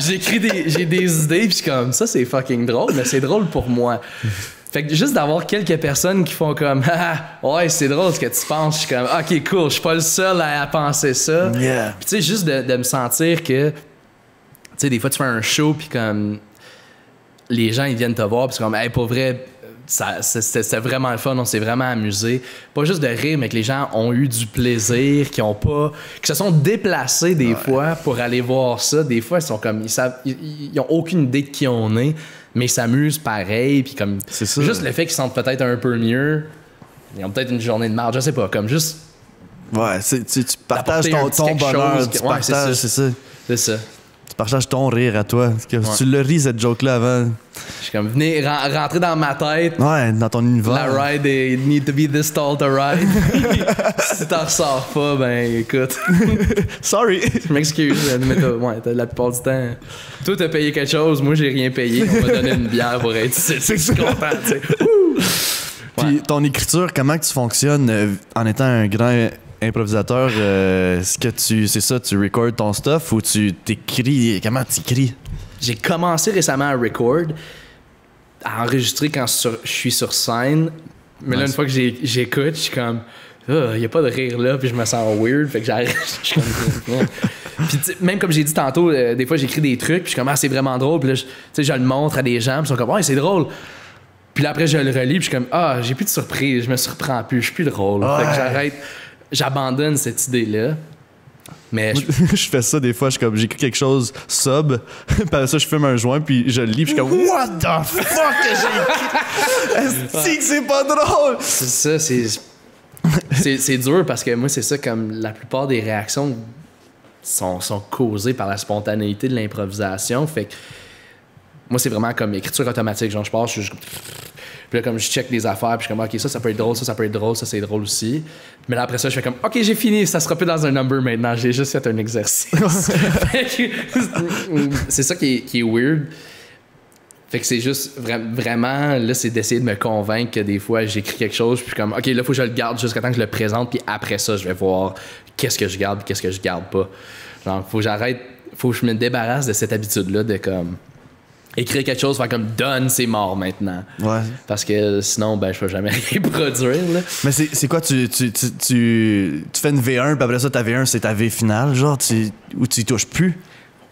j'ai des idées, puis je suis comme, ça, c'est fucking drôle, mais c'est drôle pour moi. Fait que juste d'avoir quelques personnes qui font comme, ouais, c'est drôle ce que tu penses, je suis comme, ok, cool, je suis pas le seul à penser ça. Yeah. Puis tu sais, juste de me sentir que, tu sais, des fois, tu fais un show, puis comme, les gens, ils viennent te voir, puis c'est comme, hey, pour vrai, c'était vraiment le fun, on s'est vraiment amusé. Pas juste de rire, mais que les gens ont eu du plaisir, qui se sont déplacés des fois pour aller voir ça. Des fois, ils sont comme, ils ont aucune idée de qui on est, mais ils s'amusent pareil. Puis comme, C'est ça. juste le fait qu'ils sentent peut-être un peu mieux, Ils ont peut-être une journée de marge, je sais pas, comme juste. Ouais, tu partages ton bonheur, tu partages, c'est ça. C'est ça. Tu partages ton rire à toi. Tu l'as ri, cette joke-là, avant. Je suis comme, venez rentrer dans ma tête. Ouais, dans ton univers. La ride, it need to be this tall to ride. Si t'en ressors pas, ben écoute. Sorry. Je m'excuse, mais t'as la plupart du temps. Toi, t'as payé quelque chose, moi, j'ai rien payé. On m'a donné une bière pour être ici. Je suis content, tu sais. Puis ton écriture, comment que tu fonctionnes en étant un grand improvisateur? Est-ce que c'est ça, tu recordes ton stuff ou tu t'écris? Comment tu écris? J'ai commencé récemment à record, à enregistrer quand je suis sur scène. Mais là, une fois que j'écoute, je suis comme, il n'y a pas de rire là, puis je me sens weird, fait que j'arrête. Je suis comme, puis même comme j'ai dit tantôt, des fois j'écris des trucs, puis je suis comme, c'est vraiment drôle, puis là, je le montre à des gens, puis ils sont comme, ouais, c'est drôle. Puis là, après, je le relis, puis je suis comme, j'ai plus de surprise, je me surprends plus, je suis plus drôle. Ouais. Fait que j'arrête, j'abandonne cette idée-là. Mais je fais ça des fois, j'écris quelque chose sub, puis après ça je fume un joint, puis je le lis, puis je suis comme what the fuck que j'ai écrit? Est-ce que c'est pas drôle? C'est ça, c'est dur parce que moi c'est ça, comme la plupart des réactions sont causées par la spontanéité de l'improvisation. Fait que moi c'est vraiment comme écriture automatique, genre je pars, je puis là, comme je check des affaires, puis je suis comme, OK, ça peut être drôle, ça peut être drôle, ça c'est drôle aussi. Mais là, après ça, je fais comme, OK, j'ai fini, ça sera plus dans un number maintenant, j'ai juste fait un exercice. C'est ça qui est weird. Fait que c'est juste vraiment, là, c'est d'essayer de me convaincre que des fois, j'écris quelque chose, puis comme, OK, là, faut que je le garde jusqu'à temps que je le présente, puis après ça, je vais voir qu'est-ce que je garde, qu'est-ce que je garde pas. Genre, faut que je me débarrasse de cette habitude-là de comme. Écrire quelque chose, faire comme done, c'est mort maintenant. Ouais. Parce que sinon, ben, je peux jamais rien produire. Là. Mais c'est quoi, tu fais une V1, puis après ça, ta V1, c'est ta V finale, genre, où tu y touches plus?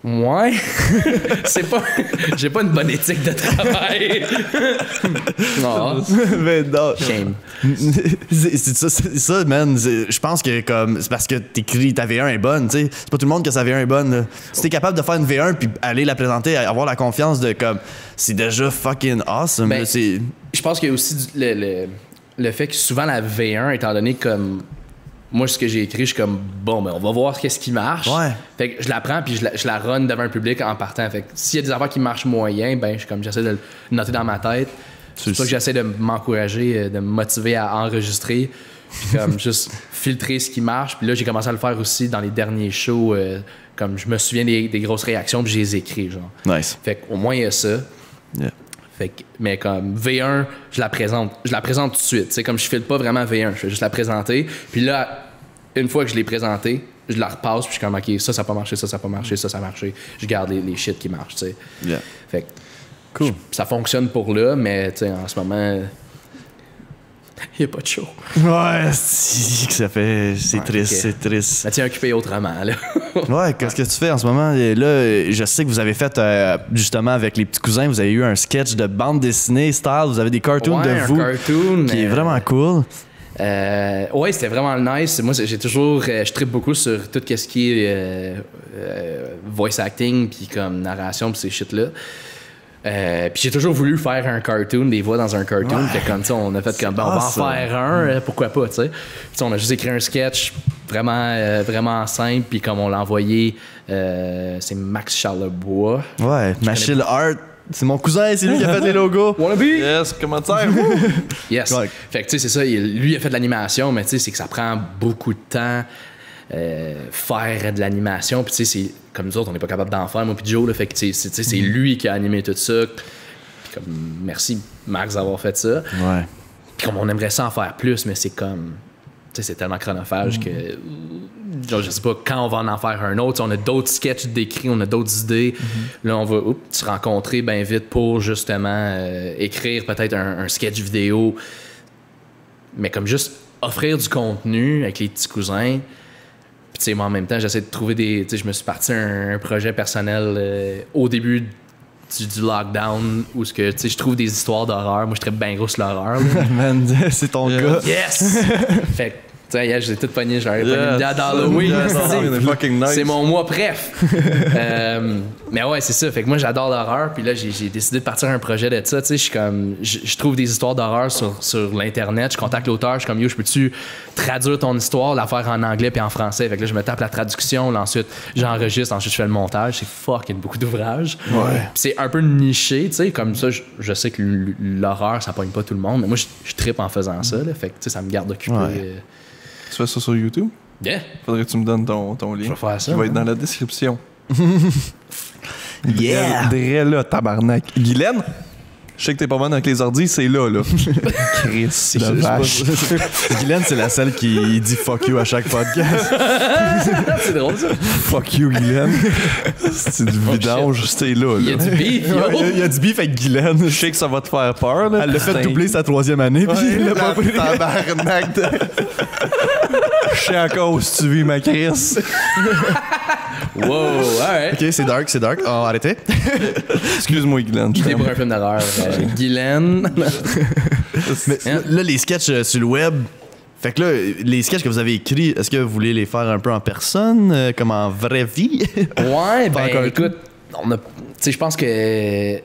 Ouais. J'ai pas une bonne éthique de travail. Non. Mais non. Shame. C'est ça, man. Je pense que comme c'est parce que t'écris ta V1 est bonne, tu sais. C'est pas tout le monde que sa V1 est bonne. Là. Si t'es capable de faire une V1 puis aller la présenter, avoir la confiance de comme c'est déjà fucking awesome. Ben, là, je pense qu'il y a aussi le fait que souvent la V1, étant donné comme moi, ce que j'ai écrit, je suis comme, bon, ben, on va voir qu'est-ce qui marche. Ouais. Fait que je la prends, puis je la run devant un public en partant. Fait que s'il y a des affaires qui marchent moyen, ben, j'essaie de le noter dans ma tête. C'est pour ça que j'essaie de m'encourager, de me motiver à enregistrer, puis comme juste filtrer ce qui marche. Puis là, j'ai commencé à le faire aussi dans les derniers shows. Comme je me souviens des grosses réactions, puis je les écris, genre. Nice. Fait qu'au moins, il y a ça. Yeah. Fait que, mais comme V1, je la présente tout de suite. C'est comme je file pas vraiment V1, je vais juste la présenter. Puis là, une fois que je l'ai présentée, je la repasse, puis je suis comme, OK, ça n'a pas marché, ça n'a pas marché, ça a marché. Je garde les shit qui marchent, tu sais. Yeah. Fait que, cool. Ça fonctionne pour là, mais tu sais, en ce moment, il n'y a pas de show. Ouais, c'est triste, okay. C'est triste. Mais tiens, occupé autrement, là. Ouais, qu'est-ce que tu fais en ce moment? Là, je sais que vous avez fait, justement, avec les petits cousins, vous avez eu un sketch de bande dessinée style, vous avez des cartoons de vous. Cartoon, qui est vraiment cool. Ouais, c'était vraiment nice. Moi, j'ai toujours... je trippe beaucoup sur tout ce qui est voice acting, puis comme narration, puis ces shit-là. Puis j'ai toujours voulu faire un cartoon, des voix dans un cartoon. Ouais. Fait comme ça, on a fait comme, on va en faire un, pourquoi pas, tu sais. Puis on a juste écrit un sketch vraiment simple, puis comme on l'a envoyé, c'est Max Charlebois. Ouais, Machine Art. C'est mon cousin, c'est lui qui a fait les logos. Wannabe! Yes, commentaire. Yes. Ouais. Fait que tu sais, c'est ça, lui il a fait de l'animation, mais tu sais, c'est que ça prend beaucoup de temps. Faire de l'animation, puis tu sais, c'est comme nous autres, on n'est pas capable d'en faire, moi puis Joe, là, fait que tu sais, c'est lui qui a animé tout ça. Puis comme, merci Max d'avoir fait ça. Ouais. Puis comme on aimerait ça en faire plus, mais c'est comme, tu sais, c'est tellement chronophage que, genre, je sais pas quand on va en faire un autre. On a d'autres sketchs d'écrits, on a d'autres idées. Là, on va se rencontrer bien vite pour justement écrire peut-être un sketch vidéo, mais comme juste offrir du contenu avec les petits cousins. Puis, tu sais, moi, en même temps, j'essaie de trouver des... Tu sais, je me suis parti un projet personnel au début du lockdown où, tu sais, je trouve des histoires d'horreur. Moi, je suis très bien gros sur l'horreur. Man, c'est ton gars. Yes! Fait Tu sais, je l'ai tout pogné, j'aurais pogné une bière d'Halloween. C'est mon mois bref. Mais ouais, c'est ça. Fait que moi, j'adore l'horreur. Puis là, j'ai décidé de partir un projet de ça. Tu sais, je suis comme, je trouve des histoires d'horreur sur l'Internet. Je contacte l'auteur. Je suis comme, yo, je peux-tu traduire ton histoire, la faire en anglais puis en français? Fait que là, je me tape la traduction. Là, ensuite, j'enregistre. Ensuite, je fais le montage. C'est fucking beaucoup d'ouvrages. Ouais. Puis c'est un peu niché, tu sais. Comme ça, je sais que l'horreur, ça pogne pas tout le monde. Mais moi, je trippe en faisant ça. Là. Fait que, tu sais, ça me garde occupé. Ouais. Tu fais ça sur YouTube? Yeah. Faudrait que tu me donnes ton lien. Je vais faire ça. Il va être dans la description. Yeah! Dré là, tabarnak. Guylaine, je sais que t'es pas bonne avec les ordis, c'est là. Chris, de vache. Guylaine, c'est la seule qui dit fuck you à chaque podcast. C'est drôle, ça. Fuck you, Guylaine. C'est du vidange, c'est là. Il y a du beef, yo. Il y a du beef avec Guylaine. Je sais que ça va te faire peur. Là. Elle l'a fait doubler sa 3e année, puis il l'a pas pris. Tabarnak. Je sais encore où tu vis, ma Chris. Wow, alright. Ok, c'est dark. Oh, arrêtez. Excuse-moi, Guylaine. Idée pour un film d'horreur. Guylaine. Mais là, les sketchs sur le web, fait que là, les sketchs que vous avez écrits, est-ce que vous voulez les faire un peu en personne, comme en vraie vie? Ouais, ben écoute, je pense que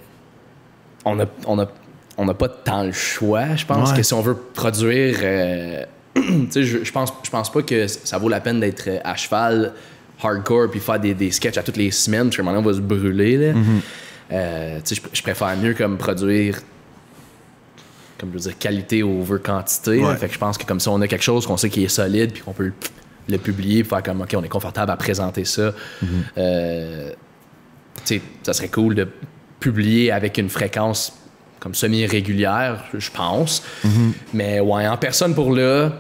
on a pas tant le choix. Je pense que si on veut produire, je pense pas que ça vaut la peine d'être à cheval hardcore puis faire des sketchs à toutes les semaines, parce qu'à un moment donné, on va se brûler. Là. Je préfère mieux comme produire, comme je veux dire, qualité over quantité. Ouais. Fait que je pense que comme ça, on a quelque chose qu'on sait qui est solide puis qu'on peut le publier, faire comme, OK, on est confortable à présenter ça. Ça serait cool de publier avec une fréquence comme semi-régulière, je pense. Mais ouais, en personne pour là.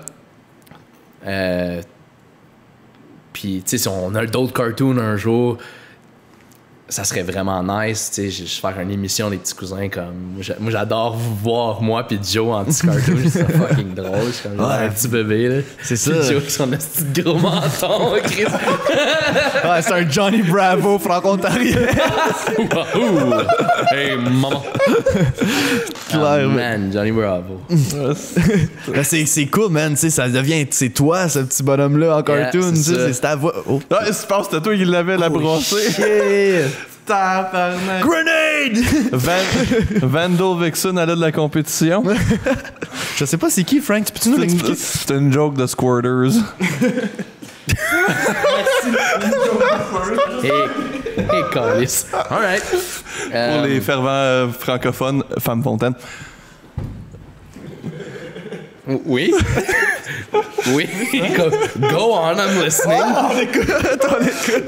Puis, tu sais, si on a d'autres cartoons un jour, ça serait vraiment nice, tu sais, faire une émission des petits cousins comme... Moi, j'adore voir moi puis Joe en petit cartoon, c'est fucking drôle. Je suis comme un petit bébé, là. C'est ça. Puis Joe qui son petit gros menton, Chris. Ouais, c'est un Johnny Bravo franco-ontarien. Wahoo! Hey, maman! Claire, man, Johnny Bravo. Ben, c'est cool, man, tu sais, ça devient... C'est toi, ce petit bonhomme-là, en cartoon, tu sais, c'est ta voix. Oh. Ah, si tu penses que c'était toi qui l'avais la brossée. Shit! Tabarnak. Grenade! Vandal Vixen allait de la compétition. Je sais pas c'est qui, Frank, peux-tu nous l'expliquer? C'est une joke de Squirters. Hey, Carlis. All right. Pour les fervents francophones, Femme Fontaine. Oui. Oui. Go on, I'm listening. On écoute.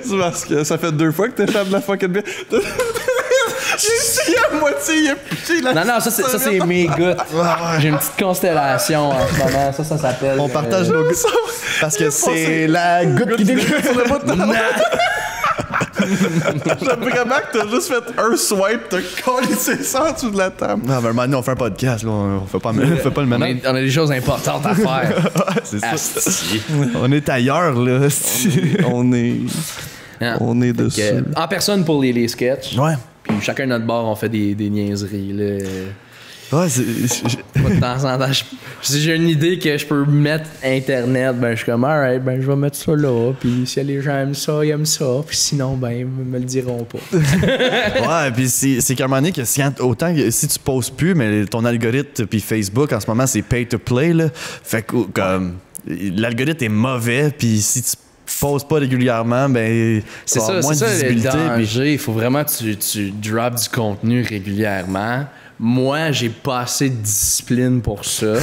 C'est parce que ça fait 2 fois que t'échappes de la fucking bière. J'ai essayé à moitié, il a piché la... Non, ça c'est mes gouttes. J'ai une petite constellation en ce moment. Ça s'appelle... On partage nos gouttes. Parce que c'est la goutte qui dégage sur le bout de J'aime vraiment que t'as juste fait un swipe, t'as collé ça en dessous de la table. Non, mais maintenant, on fait un podcast, là. On fait pas le ménage. On a des choses importantes à faire. C'est ça. Asti. On est ailleurs, là. On est dessus. En personne pour les sketchs. Ouais. Puis chacun de notre bord, on fait des niaiseries, là. Ouais, Pas de temps en temps. Si j'ai une idée que je peux mettre Internet, ben je suis comme, alright, ben je vais mettre ça là. Puis si les gens aiment ça, ils aiment ça. Puis sinon, ben ils me le diront pas. ouais, puis c'est qu'à un moment donné, que autant que si tu postes plus, mais ton algorithme, puis Facebook, en ce moment, c'est pay to play, là. Fait que, comme, l'algorithme est mauvais, puis si tu poses pas régulièrement, ben c'est ça, moins de visibilité. Le danger. Il faut vraiment que tu drops du contenu régulièrement. Moi, j'ai pas assez de discipline pour ça.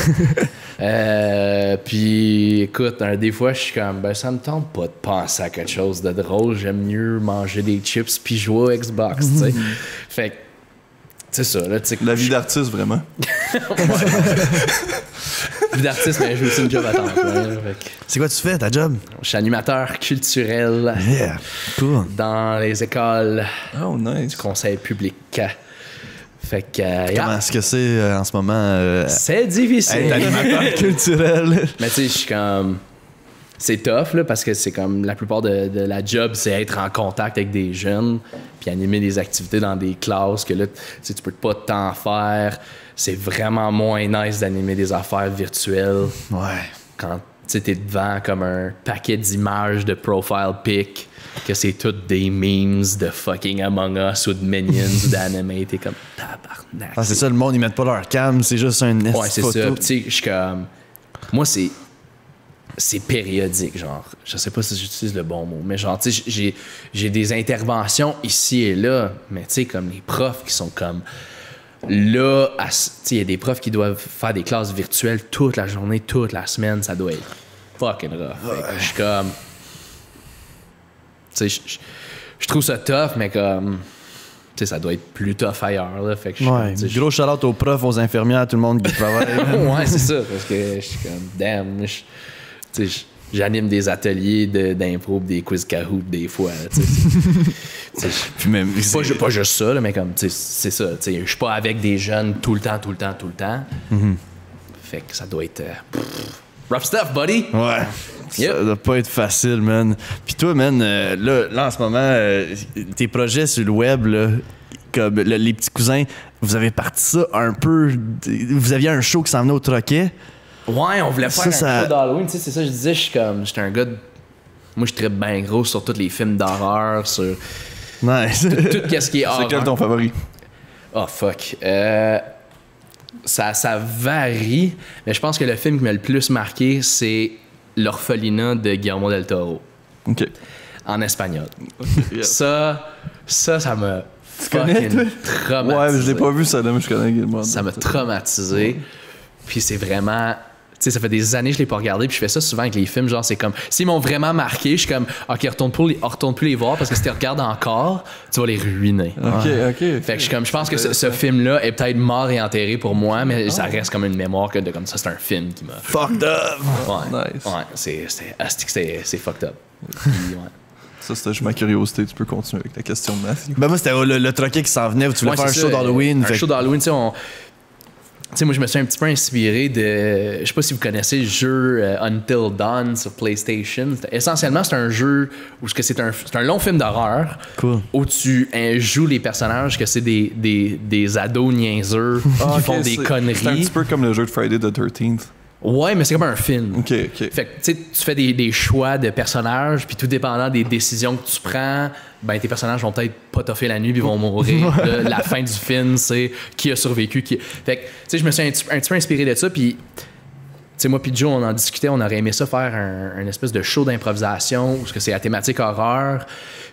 Puis, écoute, des fois, je suis comme, ben, ça me tente pas de penser à quelque chose de drôle. J'aime mieux manger des chips puis jouer à Xbox, tu sais. Fait que, c'est ça, là, tu sais. La vie d'artiste, vraiment. Vie d'artiste, mais je veux aussi une job à temps plein. C'est quoi tu fais, ta job? Je suis animateur culturel. Yeah, cool. Dans les écoles nice. du conseil public. Fait que, comment est-ce que c'est en ce moment? C'est difficile. Être animateur culturel. Mais tu sais, je suis comme... C'est tough, là, parce que c'est comme la plupart de la job, c'est être en contact avec des jeunes, puis animer des activités dans des classes que là, tu peux pas t'en faire. C'est vraiment moins nice d'animer des affaires virtuelles. Ouais. Quand sais, t'es devant comme un paquet d'images de profile pic, que c'est toutes des memes de fucking Among Us ou de Minions ou d'anime. T'es comme tabarnak. Ah, c'est ça, le monde, ils mettent pas leur cam, c'est juste un Ouais, c'est photo. ça. Puis, tu sais, je suis comme. Moi, c'est périodique, genre. Je sais pas si j'utilise le bon mot, mais genre, tu sais, j'ai des interventions ici et là, mais tu sais, comme les profs qui sont comme. Là, tu sais, il y a des profs qui doivent faire des classes virtuelles toute la journée, toute la semaine, ça doit être fucking rough. Fait que je suis comme. Tu sais, je trouve ça tough, mais comme. Tu sais, ça doit être plus tough ailleurs, là. Fait que Ouais, gros shout-out aux profs, aux infirmières, à tout le monde qui travaille. ouais, c'est ça, parce que je suis comme, damn, tu sais, j'anime des ateliers d'impro, des quiz Kahoot des fois, tu sais. Puis même, Pas juste ça, là, mais comme, tu sais, c'est ça, tu sais, je suis pas avec des jeunes tout le temps. Fait que ça doit être rough stuff, buddy. Ouais. Yep. Ça doit pas être facile, man. Puis toi, man, là, en ce moment, tes projets sur le web, là, comme les petits cousins, vous avez parti ça un peu. Vous aviez un show qui s'en venait au Troquet. Ouais, on voulait faire Ça, un show d'Halloween, tu sais, c'est ça, je disais, j'étais un gars de. Moi, je trippe bien gros sur tous les films d'horreur, sur Nice. tout ce qui est horreur. C'est quel ton favori? Oh, fuck. Ça varie, mais je pense que le film qui m'a le plus marqué, c'est L'Orphelinat de Guillermo del Toro. OK. En espagnol. Yes. Ça m'a connais, fucking traumatisé. Ouais, mais je l'ai pas vu ça, là, mais je connais Guillermo. Ça m'a traumatisé. Puis c'est vraiment... Tu sais, ça fait des années que je l'ai pas regardé, puis je fais ça souvent avec les films, genre c'est comme... S'ils m'ont vraiment marqué, je suis comme, OK, retourne plus les voir, parce que si tu regardes encore, tu vas les ruiner. OK. Fait que je pense que ce film-là est peut-être mort et enterré pour moi, mais ça reste comme une mémoire que de comme ça, c'est un film qui m'a... Fucked up. Ouais, Nice. ouais, c'est fucked up. Puis, ouais. Ça, c'était juste ma curiosité. Tu peux continuer avec la question de Matthew. Ben moi, c'était le Troquet qui s'en venait. Tu voulais Ouais, faire un c'est show ça, d'Halloween. Un show d'Halloween, tu sais, Tu sais, moi, je me suis un petit peu inspiré de... Je sais pas si vous connaissez le jeu Until Dawn sur PlayStation. Essentiellement, c'est un jeu où c'est un long film d'horreur. Cool. Où tu joues les personnages que c'est des ados niaiseux qui font des conneries. C'est un petit peu comme le jeu de Friday the 13th. Ouais, mais c'est comme un film. OK. Fait que, tu sais, tu fais des choix de personnages, puis tout dépendant des décisions que tu prends, ben tes personnages vont peut-être pas toffer la nuit, puis ils vont mourir. Là, la fin du film, c'est qui a survécu, qui... Fait que, tu sais, je me suis un petit peu inspiré de ça, puis... Tu sais, moi puis Joe, on en discutait, on aurait aimé ça faire un espèce de show d'improvisation, où c'est à thématique horreur,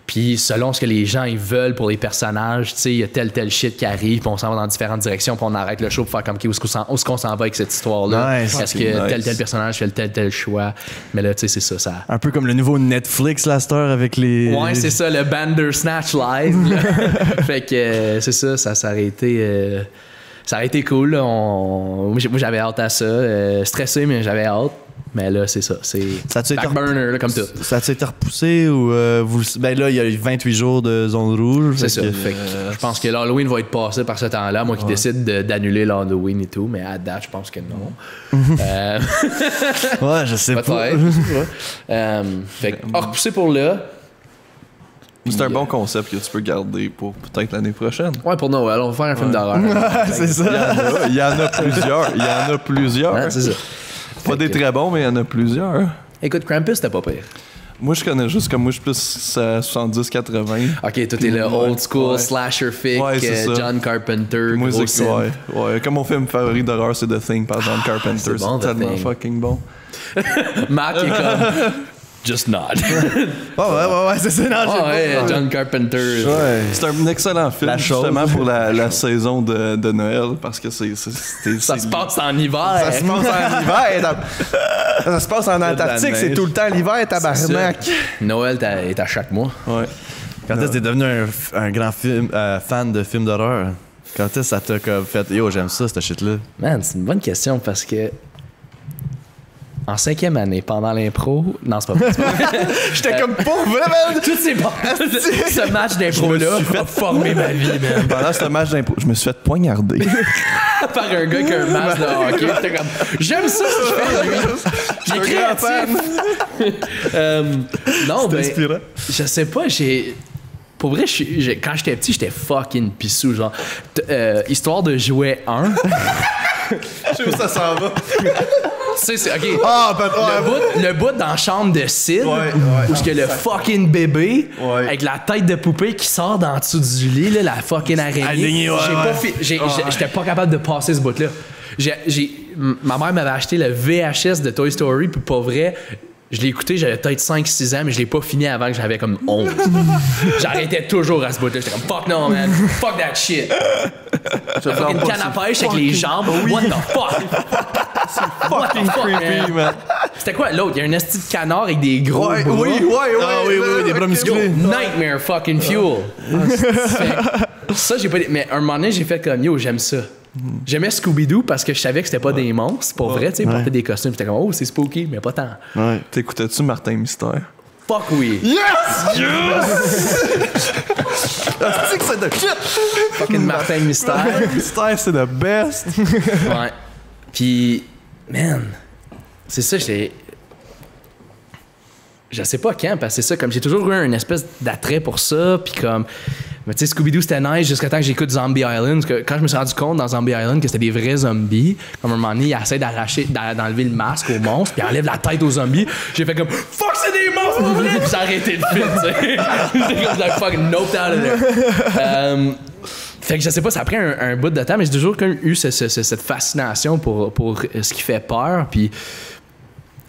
puis selon ce que les gens ils veulent pour les personnages, tu sais, il y a tel shit qui arrive, puis on s'en va dans différentes directions, puis on arrête le show pour faire comme, où est-ce qu'on s'en va avec cette histoire-là? Nice. Est-ce que tel personnage fait tel choix? Mais là, tu sais, c'est ça. Un peu comme le nouveau Netflix, la star, avec les... Ouais, c'est ça, le Bandersnatch Live. Là. Fait que c'est ça aurait été... ça aurait été cool. Là. Moi, j'avais hâte à ça. Stressé, mais j'avais hâte. Mais là, c'est ça. C'est backburner, là, comme tout. Ça a-tu été repoussé ou ben là, il y a eu 28 jours de zone rouge. C'est ça. Fait que je pense que l'Halloween va être passé par ce temps-là. Moi qui décide d'annuler l'Halloween et tout. Mais à date, je pense que non. Ouais, je sais pas. Fait que repoussé pour là. C'est un bon concept que tu peux garder pour peut-être l'année prochaine. Ouais, pour Noël, on va faire un film d'horreur. C'est ça. Il y en a plusieurs. Ouais, c'est ça. Pas des très bons, mais il y en a plusieurs. Écoute, Krampus, c'était pas pire. Moi, je connais juste comme moi, je suis plus 70-80. Ok, toi, t'es le old school slasher fic, Ouais, c'est ça. John Carpenter, Moi, gros c'est ouais. Comme mon film favori d'horreur, c'est The Thing par John Carpenter. c'est bon, c'est The tellement Thing. fucking bon. Marc est comme... Just nod. Ouais, c'est ça. Non, j'ai ouais, pas- John Carpenter. Ouais. C'est un excellent film, La chose. justement, pour la saison de Noël, parce que Ça se passe en hiver. Ça se passe en hiver. Ça se passe en Antarctique, c'est tout le temps l'hiver, tabarnak. Noël est à chaque mois. Ouais. Quand est-ce que t'es devenu un grand fan de films d'horreur? Quand est-ce que ça t'a comme fait « Yo, j'aime ça, cette shit-là? » Man, c'est une bonne question parce que en 5e année, pendant l'impro... Non, c'est pas vrai. J'étais comme pour vrai, man! Tout c'est bon. Ce match d'impro-là a formé ma vie, man. Pendant ce match d'impro, je me suis fait poignarder. Par un gars qui a un masque de hockey. J'étais comme, j'aime ça si je fais lui. J'ai créatif. Non, ben, inspirant. je sais pas, pour vrai, quand j'étais petit, j'étais fucking pissou. Genre, histoire de jouer 1. Je sais où ça s'en va. Tu sais, c'est OK. Ah, Le bout dans la chambre de Sid, où est-ce que le fucking bébé, avec la tête de poupée qui sort d'en dessous du lit, là, la fucking araignée. J'étais pas capable de passer ce bout-là. Ma mère m'avait acheté le VHS de Toy Story, puis pas vrai, je l'ai écouté, j'avais peut-être 5-6 ans, mais je l'ai pas fini avant que j'avais comme 11. J'arrêtais toujours à ce bout-là. J'étais comme fuck no, man. Fuck that shit. Une canne à pêche avec les jambes. What the fuck? fucking creepy, man. C'était quoi l'autre? Il y a un esti de canard avec des gros bras. Oui, des bras musclés. Nightmare fucking fuel. Ça, j'ai pas... Mais un moment donné, j'ai fait comme yo, j'aime ça. J'aimais Scooby-Doo parce que je savais que c'était pas des monstres, pour vrai, tu sais, porter des costumes. J'étais comme, oh, c'est spooky, mais pas tant. Ouais. T'écoutais-tu Martin Mystère? Fuck oui. Yes! C'est que c'est de shit! Fucking Martin Mystère. Martin Mystère, c'est the best! Ouais. Puis, man, c'est ça, je sais pas quand, parce que c'est ça, comme j'ai toujours eu une espèce d'attrait pour ça, puis comme... Mais tu sais, Scooby-Doo, c'était nice jusqu'à temps que j'écoute Zombie Island. Quand je me suis rendu compte dans Zombie Island que c'était des vrais zombies, comme un moment donné, il essaie d'enlever le masque au monstre, puis il enlève la tête aux zombies. J'ai fait comme fuck, c'est des monstres, pour vrai! Puis j'ai arrêté le film, tu sais. J'étais comme like fucking noped out of there. Fait que je sais pas, ça a pris un bout de temps, mais j'ai toujours eu cette fascination pour ce qui fait peur. Puis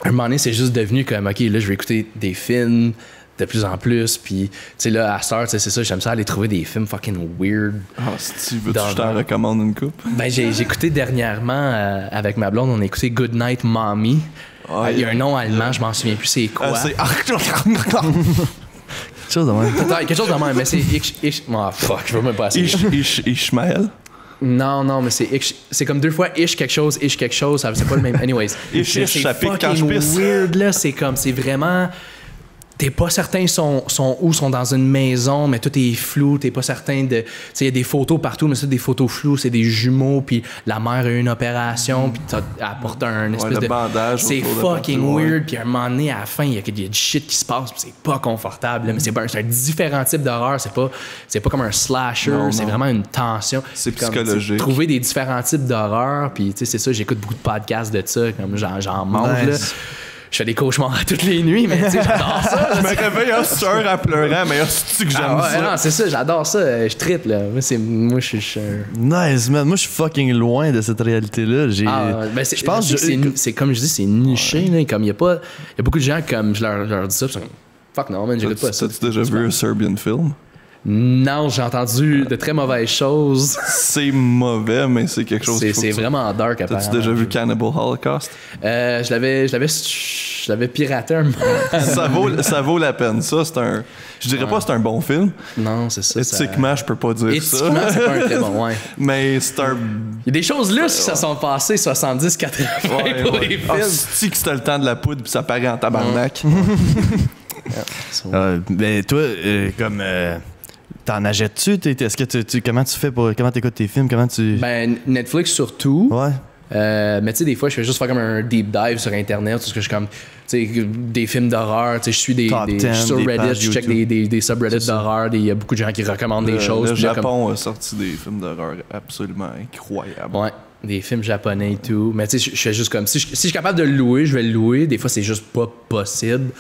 un moment donné, c'est juste devenu comme ok, là, je vais écouter des films de plus en plus, puis tu sais là à Star, c'est ça, j'aime ça aller trouver des films fucking weird. Ah, si tu veux, je t'en recommande une coupe. Ben j'ai écouté dernièrement avec ma blonde, on a écouté Good Night Mommy. Il y a un nom allemand, je m'en souviens plus c'est quoi. C'est Quelque chose de même. Quelque chose de même, mais c'est oh fuck, je veux même pas essayer. Ishmael. Non, mais c'est comme deux fois ish quelque chose, c'est pas le même. Anyways. Ish, ça pique quand je pisse. Weird là, c'est vraiment. T'es pas certain sont où, sont dans une maison, mais tout est flou, t'es pas certain de... Tu sais, il y a des photos partout, mais c'est des photos floues, c'est des jumeaux, puis la mère a eu une opération, puis elle porte un espèce de... bandage. C'est fucking weird, puis à un moment donné, à la fin, il y a du shit qui se passe, puis c'est pas confortable, là, mais c'est un différent type d'horreur, c'est pas comme un slasher, c'est vraiment une tension. C'est comme, psychologique. Trouver des différents types d'horreur, puis tu sais, c'est ça, j'écoute beaucoup de podcasts de ça, comme j'en mange, là. Je fais des cauchemars toutes les nuits, mais tu sais, j'adore ça. Je me réveille en sueur en pleurant, mais c'est-tu que j'aime ça? Non, c'est ça, j'adore ça. Je trippe, là. Moi, je suis... Nice, man. Moi, je suis fucking loin de cette réalité-là. Je pense que c'est comme je dis, c'est niché, là. Comme il y a beaucoup de gens, comme je leur dis ça, puis fuck non, man, j'écoute pas ça. T'as-tu déjà vu un Serbian film? Non, j'ai entendu de très mauvaises choses. C'est mauvais, mais c'est quelque chose c'est vraiment dark, apparemment. T'as-tu déjà vu Cannibal Holocaust? Je l'avais piraté un moment. ça vaut la peine. Ça, c'est un... Je dirais pas que c'est un bon film. Non, c'est ça. Éthiquement, je peux pas dire ça. Éthiquement, c'est pas un très bon, ouais. Mais c'est un... Il y a des choses là qui se sont passées 70-80 pour les films. C'est que c'était le temps de la poudre puis ça paraît en tabarnak. Ben toi, comme... T'en achètes-tu? Est-ce que comment tu fais pour... Comment t'écoutes tes films? Comment tu... Ben, Netflix surtout. Ouais. Mais tu sais, des fois, je fais juste faire comme un deep dive sur Internet, parce que je suis comme, tu sais, des films d'horreur, tu sais, je suis je suis sur Reddit, je check des subreddits d'horreur, il y a beaucoup de gens qui recommandent des choses. Le Japon a sorti des films d'horreur absolument incroyables. Ouais, des films japonais et tout. Mais tu sais, je fais juste comme, si je suis capable de le louer, je vais le louer. Des fois, c'est juste pas possible.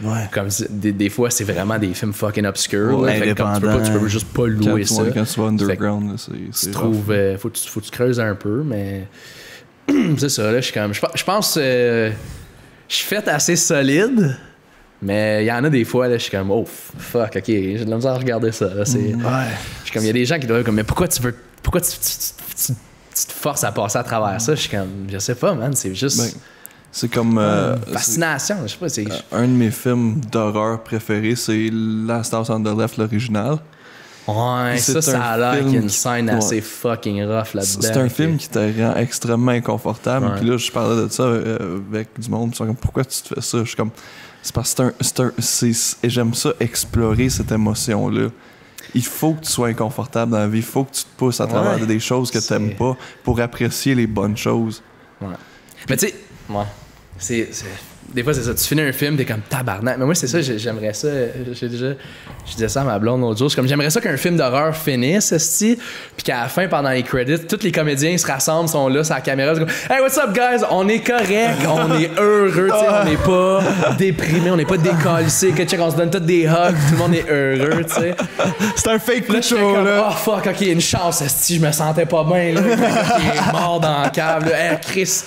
Ouais. Comme des fois, c'est vraiment des films fucking obscurs. Ouais, fait comme tu peux juste pas louer ça. Quand tu vas underground, là, c'est tu trouves, faut que tu creuses un peu, mais c'est ça, là, je pense je suis fait assez solide, mais il y en a des fois, là, je suis comme, oh, fuck, ok, j'ai de la misère à regarder ça. Là, je suis comme, il y a des gens qui doivent comme, mais pourquoi tu te forces à passer à travers ça? Je suis comme, je sais pas, man, c'est juste... c'est comme... fascination, je sais pas, c'est... un de mes films d'horreur préférés, c'est Last House on the Left, l'original. Ouais, ça a l'air qu'il y a une scène assez fucking rough là-dedans. C'est un film qui te rend extrêmement inconfortable. Puis là, je parlais de ça avec du monde. Ils sont comme, pourquoi tu te fais ça? Je suis comme, c'est parce que et j'aime ça, explorer cette émotion-là. Il faut que tu sois inconfortable dans la vie. Il faut que tu te pousses à travers des choses que tu n'aimes pas pour apprécier les bonnes choses. Ouais. Mais tu sais, Des fois, c'est ça. Tu finis un film, t'es comme tabarnak. Mais moi, c'est ça, j'aimerais ça. Je disais ça à ma blonde l'autre jour. C'est comme, j'aimerais ça qu'un film d'horreur finisse, esti, puis qu'à la fin, pendant les credits, tous les comédiens se rassemblent, sont là, sur la caméra. C'est comme, hey, what's up, guys? On est correct, on est heureux, tu sais, on n'est pas déprimé, on n'est pas décalissé. Que check, on se donne tous des hugs, tout le monde est heureux, tu sais. C'est un fake Là, show, j'étais comme, là. oh fuck, ok, une chance, esti, je me sentais pas bien, là. Le gars qui est mort dans la cave, là. Hey, Chris.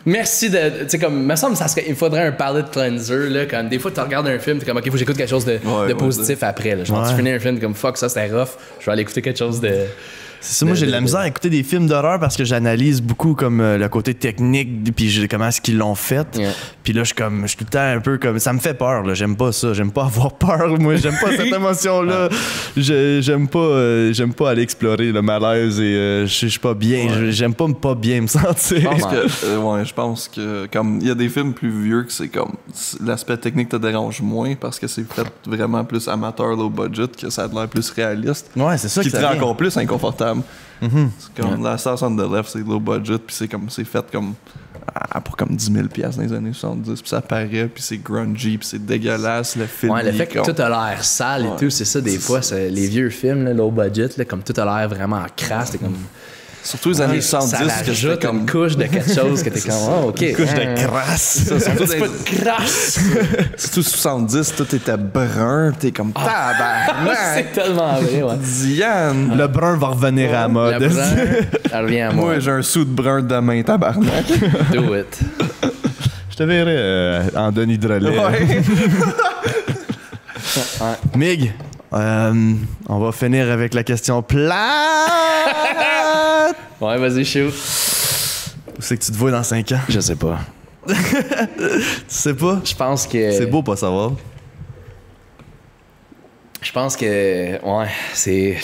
Merci de. Tu sais, comme, me semble il faudrait un palate cleanser, là. Comme, des fois, tu regardes un film, t'es comme, ok, faut que j'écoute quelque chose de positif après, là. Genre, tu finis un film, comme, fuck, ça c'était rough, je vais aller écouter quelque chose de. C'est ça, moi j'ai de la misère à écouter des films d'horreur parce que j'analyse beaucoup comme le côté technique puis comment est-ce qu'ils l'ont fait. Yeah. Puis là je suis tout le temps un peu comme ça me fait peur là, j'aime pas ça, j'aime pas avoir peur, moi j'aime pas cette émotion là. J'aime pas aller explorer le malaise et je suis pas bien, j'aime pas bien me sentir. Je pense que comme il y a des films plus vieux que c'est comme l'aspect technique te dérange moins parce que c'est fait vraiment plus amateur low budget que ça a l'air plus réaliste. Ouais, c'est ça qui que te ça rend vient. encore plus inconfortable. Mm-hmm. C'est comme la Stars on the Left, c'est low budget, puis c'est fait comme pour comme 10 000$ dans les années 70, puis ça paraît, puis c'est grungy, puis c'est dégueulasse, le film. Ouais, le fait que tout a l'air sale et tout, c'est ça, des fois, les vieux films, là, low budget, là, comme tout a l'air vraiment crasse, c'est comme. Surtout les années 70, ça que j'étais rajoute comme une couche de quelque chose que t'es comme, oh, ok. Une couche de crasse. surtout Un petit peu de crasse. surtout 70, tout était brun, t'es comme tabarnak. C'est tellement vrai, ouais. Diane. Le brun va revenir à la mode. Le brun, ça revient à moi. Moi, j'ai un sou de brun demain, tabarnak. Do it. Je te verrai en Denis Drolet. Ouais. Mig, on va finir avec la question plate. Ouais, vas-y, shoot. Où c'est que tu te vois dans 5 ans? Je sais pas. Tu sais pas? Je pense que. C'est beau pas savoir. Je pense que. Ouais, c'est.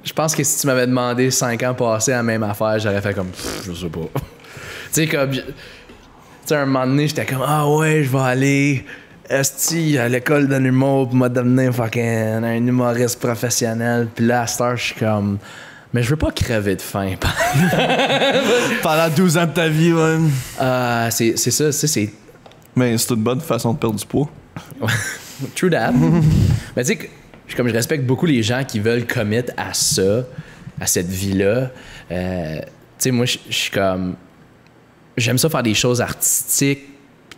Je pense que si tu m'avais demandé 5 ans passés à la même affaire, j'aurais fait comme. Je sais pas. Tu sais, comme. Tu sais, un moment donné, j'étais comme, ah ouais, je vais aller. Esti à l'école de l'humour pour me devenir fucking un humoriste professionnel. Puis là, à cette heure, je suis comme. Mais je veux pas crever de faim. Pendant 12 ans de ta vie, ouais. C'est ça, c'est. Mais c'est une bonne façon de perdre du poids. True that. Mais tu sais, comme je respecte beaucoup les gens qui veulent commit à ça, à cette vie-là. Tu sais, moi, je suis comme. J'aime ça faire des choses artistiques.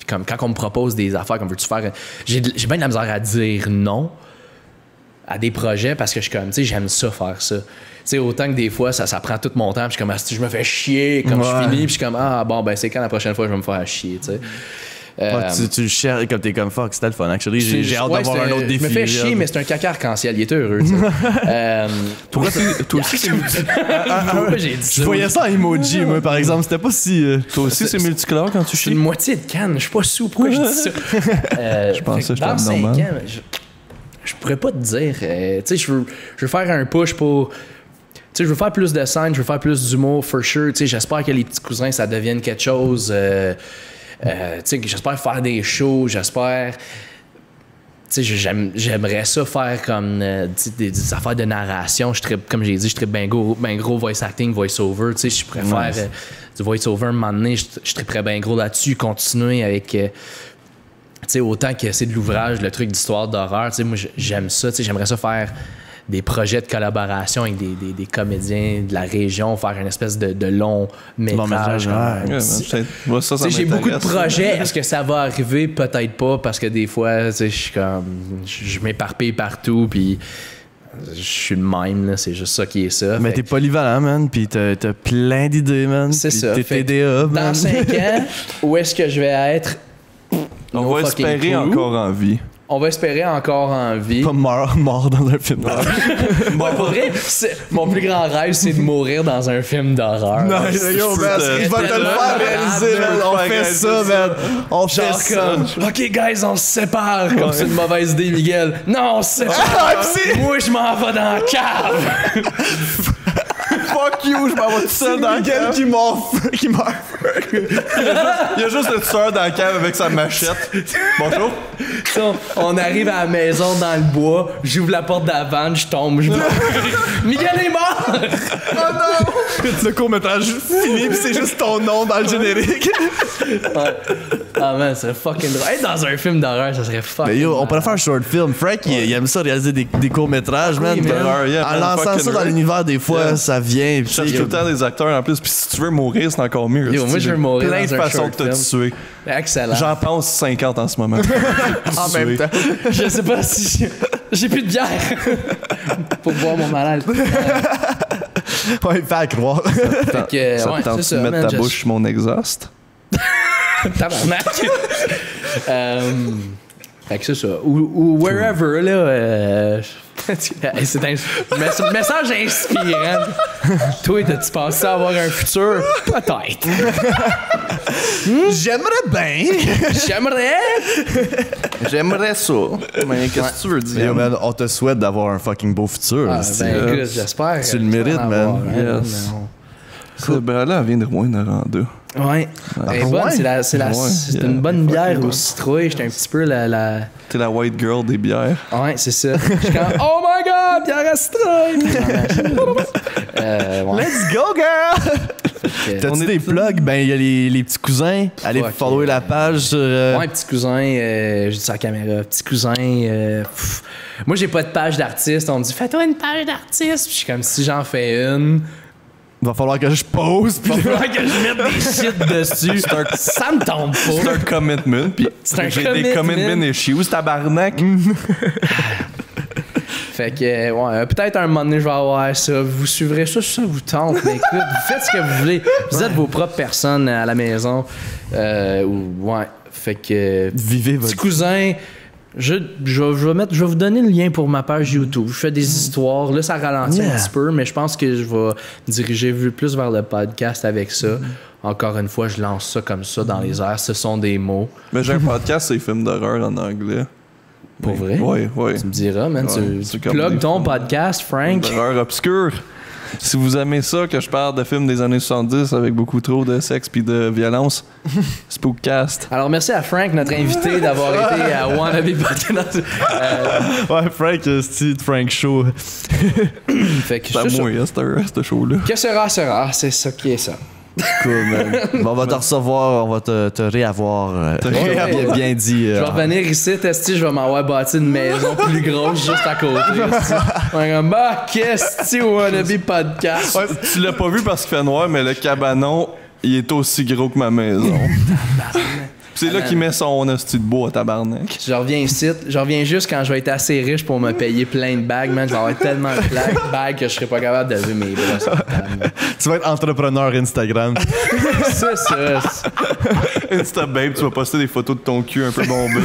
Comme quand on me propose des affaires, comme veux-tu faire. J'ai bien de la misère à dire non à des projets parce que je suis comme, tu sais, j'aime ça faire ça. Tu sais, autant que des fois, ça prend tout mon temps, puis je suis comme, si je me fais chier, comme je finis, puis je suis comme, bon, ben c'est quand la prochaine fois je vais me faire chier, tu sais. Tu le cherches comme t'es comme fuck, c'était le fun. Actually, j'ai hâte d'avoir un autre défi. Je me fais chier, mais c'est un caca arc-en-ciel, il est heureux, tu sais. Pourquoi toi aussi, c'est Pourquoi j'ai dit ça? Je voyais ça en emoji, moi, par exemple. C'était pas si. toi aussi, c'est multicolore quand tu Je suis chies? une moitié de canne, je suis pas sous. Pourquoi je dis ça? Je pensais que dans j'étais 5 normal. ans, je pourrais pas te dire. Tu sais, je veux faire un push pour. Tu sais, je veux faire plus de scènes, je veux faire plus d'humour, for sure. Tu sais, j'espère que les petits cousins, ça devienne quelque chose. Tu sais, j'espère faire des shows, j'espère. Tu sais, j'aimerais ça faire comme des affaires de narration. Comme j'ai dit, je tripe bien gros voice acting, voice over. Tu sais, je préfère du voice over un moment donné. Je triperais bien gros là-dessus, continuer avec. Tu sais, autant que c'est de l'ouvrage, le truc d'histoire d'horreur. Tu sais, moi, j'aime ça. Tu sais, j'aimerais ça faire des projets de collaboration avec des comédiens de la région, faire une espèce de long métrage. J'ai beaucoup de projets. Est-ce que ça va arriver? Peut-être pas, parce que des fois, je m'éparpille partout, puis je suis le même, là, c'est juste ça qui est ça. Mais t'es polyvalent, man, pis t'as plein d'idées, man. C'est ça. T'es TDA, man. Dans 5 ans, où est-ce que je vais être? On va espérer encore en vie. On va espérer encore en vie. Pas mort dans un film d'horreur. Bon, pour vrai, mon plus grand rêve, c'est de mourir dans un film d'horreur. Non, yo, man, je vais te le faire réaliser, man. On fait ça, man. On fait ça. OK, guys, on se sépare. Comme c'est une mauvaise idée, Miguel. Non, on se sépare. Moi, je m'en vais dans la cave. Fuck you, je m'en vais tout seul dans la cave. qui meurt. Il y a juste le tueur dans la cave avec sa machette. Bonjour. On arrive à la maison dans le bois, j'ouvre la porte d'avant, je tombe, je meurs. Miguel est mort! Oh non! Le court-métrage fini, pis c'est juste ton nom dans le générique. Ouais. Ah man, ça serait fucking drôle. Être dans un film d'horreur, ça serait fucking. Mais yo, on pourrait faire un short film. Frank, il aime ça réaliser des courts-métrages, man. man. En lançant ça dans l'univers, des fois, ça vient. Je cherche tout le temps des acteurs en plus, puis si tu veux mourir, c'est encore mieux. Yo, moi, je veux mourir plein dans de un façons short de te film. tuer. Excellent. J'en pense 50 en ce moment. En même temps. Je sais pas si j'ai plus de bière pour boire mon malade. Ouais, fait à croire. Fait que, Ça ouais, te tente c'est de ça, mettre man, ta bouche sur mon exhaust? Tabarnak. Fait que c'est ça. Ou wherever, là. C'est un message inspirant. Toi, t'as-tu pensé avoir un futur? Peut-être. J'aimerais bien. J'aimerais ça. Mais qu'est-ce que tu veux dire? Yo, man, on te souhaite d'avoir un fucking beau futur. Ah, c'est- ben écoute, j'espère. tu le mérites, man. Yes. Ben là, elle vient de rouen de Rando. Ouais. Elle est Ah, bonne, ouais? c'est une bonne bière au citrouille. J'étais un petit peu la... T'es la white girl des bières. Ouais, c'est ça. Je suis comme, oh my god, bière à citrouille! Ouais. Let's go, girl! T'as-tu des plugs? Ben, il y a les petits cousins. Allez Fuck, follower la page sur. Ouais, petit cousin, j'ai dit ça à la caméra. Petit cousin, moi j'ai pas de page d'artiste. On me dit, fais-toi une page d'artiste. Puis je suis comme, si j'en fais une, Va falloir que je pose. il va falloir que je mette des shit dessus. Ça me tombe C'est pas. un commitment, puis C'est un j'ai des commitment. commitment issues, tabarnak. Fait que, ouais, peut-être un moment donné, je vais avoir ça. Vous suivrez ça, si ça vous tente. Mais écoute, vous faites ce que vous voulez. Vous êtes vos propres personnes à la maison. Ouais. Fait que. Vivez Petit votre. cousin, je vais vous donner le lien pour ma page YouTube. Je fais des histoires. Là, ça ralentit un petit peu, mais je pense que je vais me diriger plus vers le podcast avec ça. Encore une fois, je lance ça comme ça dans les airs. Ce sont des mots. Mais j'ai un podcast, c'est films d'horreur en anglais. Pour vrai? Oui, oui. Tu me diras, man. Ouais, tu c'est comme plugues des ton films. podcast, Frank. D'horreur obscure. Si vous aimez ça, que je parle de films des années 70 avec beaucoup trop de sexe puis de violence, Spookcast. Alors, merci à Frank, notre invité, d'avoir été à Wannabe Podcast. Ouais, Frank, c'est Frank Show. Fait que C'est à c'est ça. moi, hein, ce show-là. Que sera, sera. C'est ça qui est ça. Cool, man. Bon, on va te recevoir, on va te réavoir. Bien dit. Je vais revenir ici, Testi, je vais m'avoir bâti une maison plus grosse juste à côté. On est comme, bah, qu'est-ce que Wannabe Podcast? Ouais, tu l'as pas vu parce qu'il fait noir, mais le cabanon, il est aussi gros que ma maison. C'est là qu'il met son hostie de bois, tabarnak. Je reviens ici, je reviens juste quand je vais être assez riche pour me payer plein de bagues, man. Je vais avoir tellement de bagues que je serai pas capable de lever mes bras sur la table. Tu vas être entrepreneur Instagram. C'est ça. Insta babe, tu vas poster des photos de ton cul un peu bombé.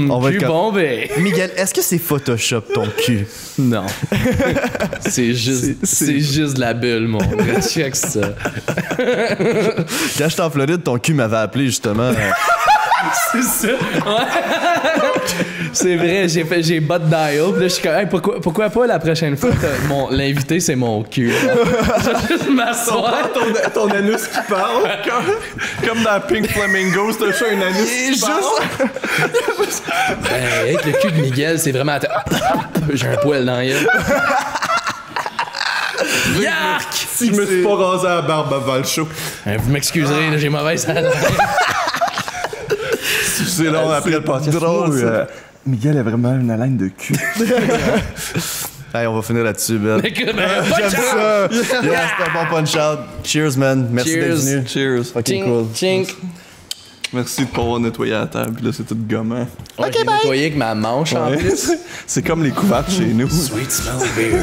On va Cul être comme- bombé. Miguel, est-ce que c'est Photoshop ton cul? Non. C'est juste de la bulle, mon gars. Check ça. Quand j'étais en Floride, ton cul m'avait appelé justement. C'est ça. Ouais. C'est vrai, j'ai bot dial. Puis là, je suis comme, hey, pourquoi pas la prochaine fois, l'invité, c'est mon cul. Je vais juste m'asseoir. ton anus qui parle. Comme dans Pink Flamingo, c'est un chat, un anus qui parle. Avec le cul de Miguel, c'est vraiment. J'ai un poil dans la gueule. Yark! Si je me suis pas rasé la barbe avant le show. Vous m'excuserez, là, j'ai mauvaise haleine. C'est long après le podcast. drôle, ça. Miguel a vraiment une haleine de cul. Hey, on va finir là-dessus, Ben. Écoute, J'aime ça. Yeah, c'était un bon punch-out. Cheers, man. Merci Cheers. d'être venu. Cheers. Fucking cool. Chink. Merci de pas avoir nettoyé la table. Puis là, c'est tout gommant. Ouais, j'ai nettoyé avec ma manche en Ouais. plus. C'est comme les couvertes chez nous. Sweet smell beer.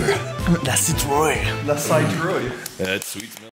La citrouille. La side roy. Sweet smell.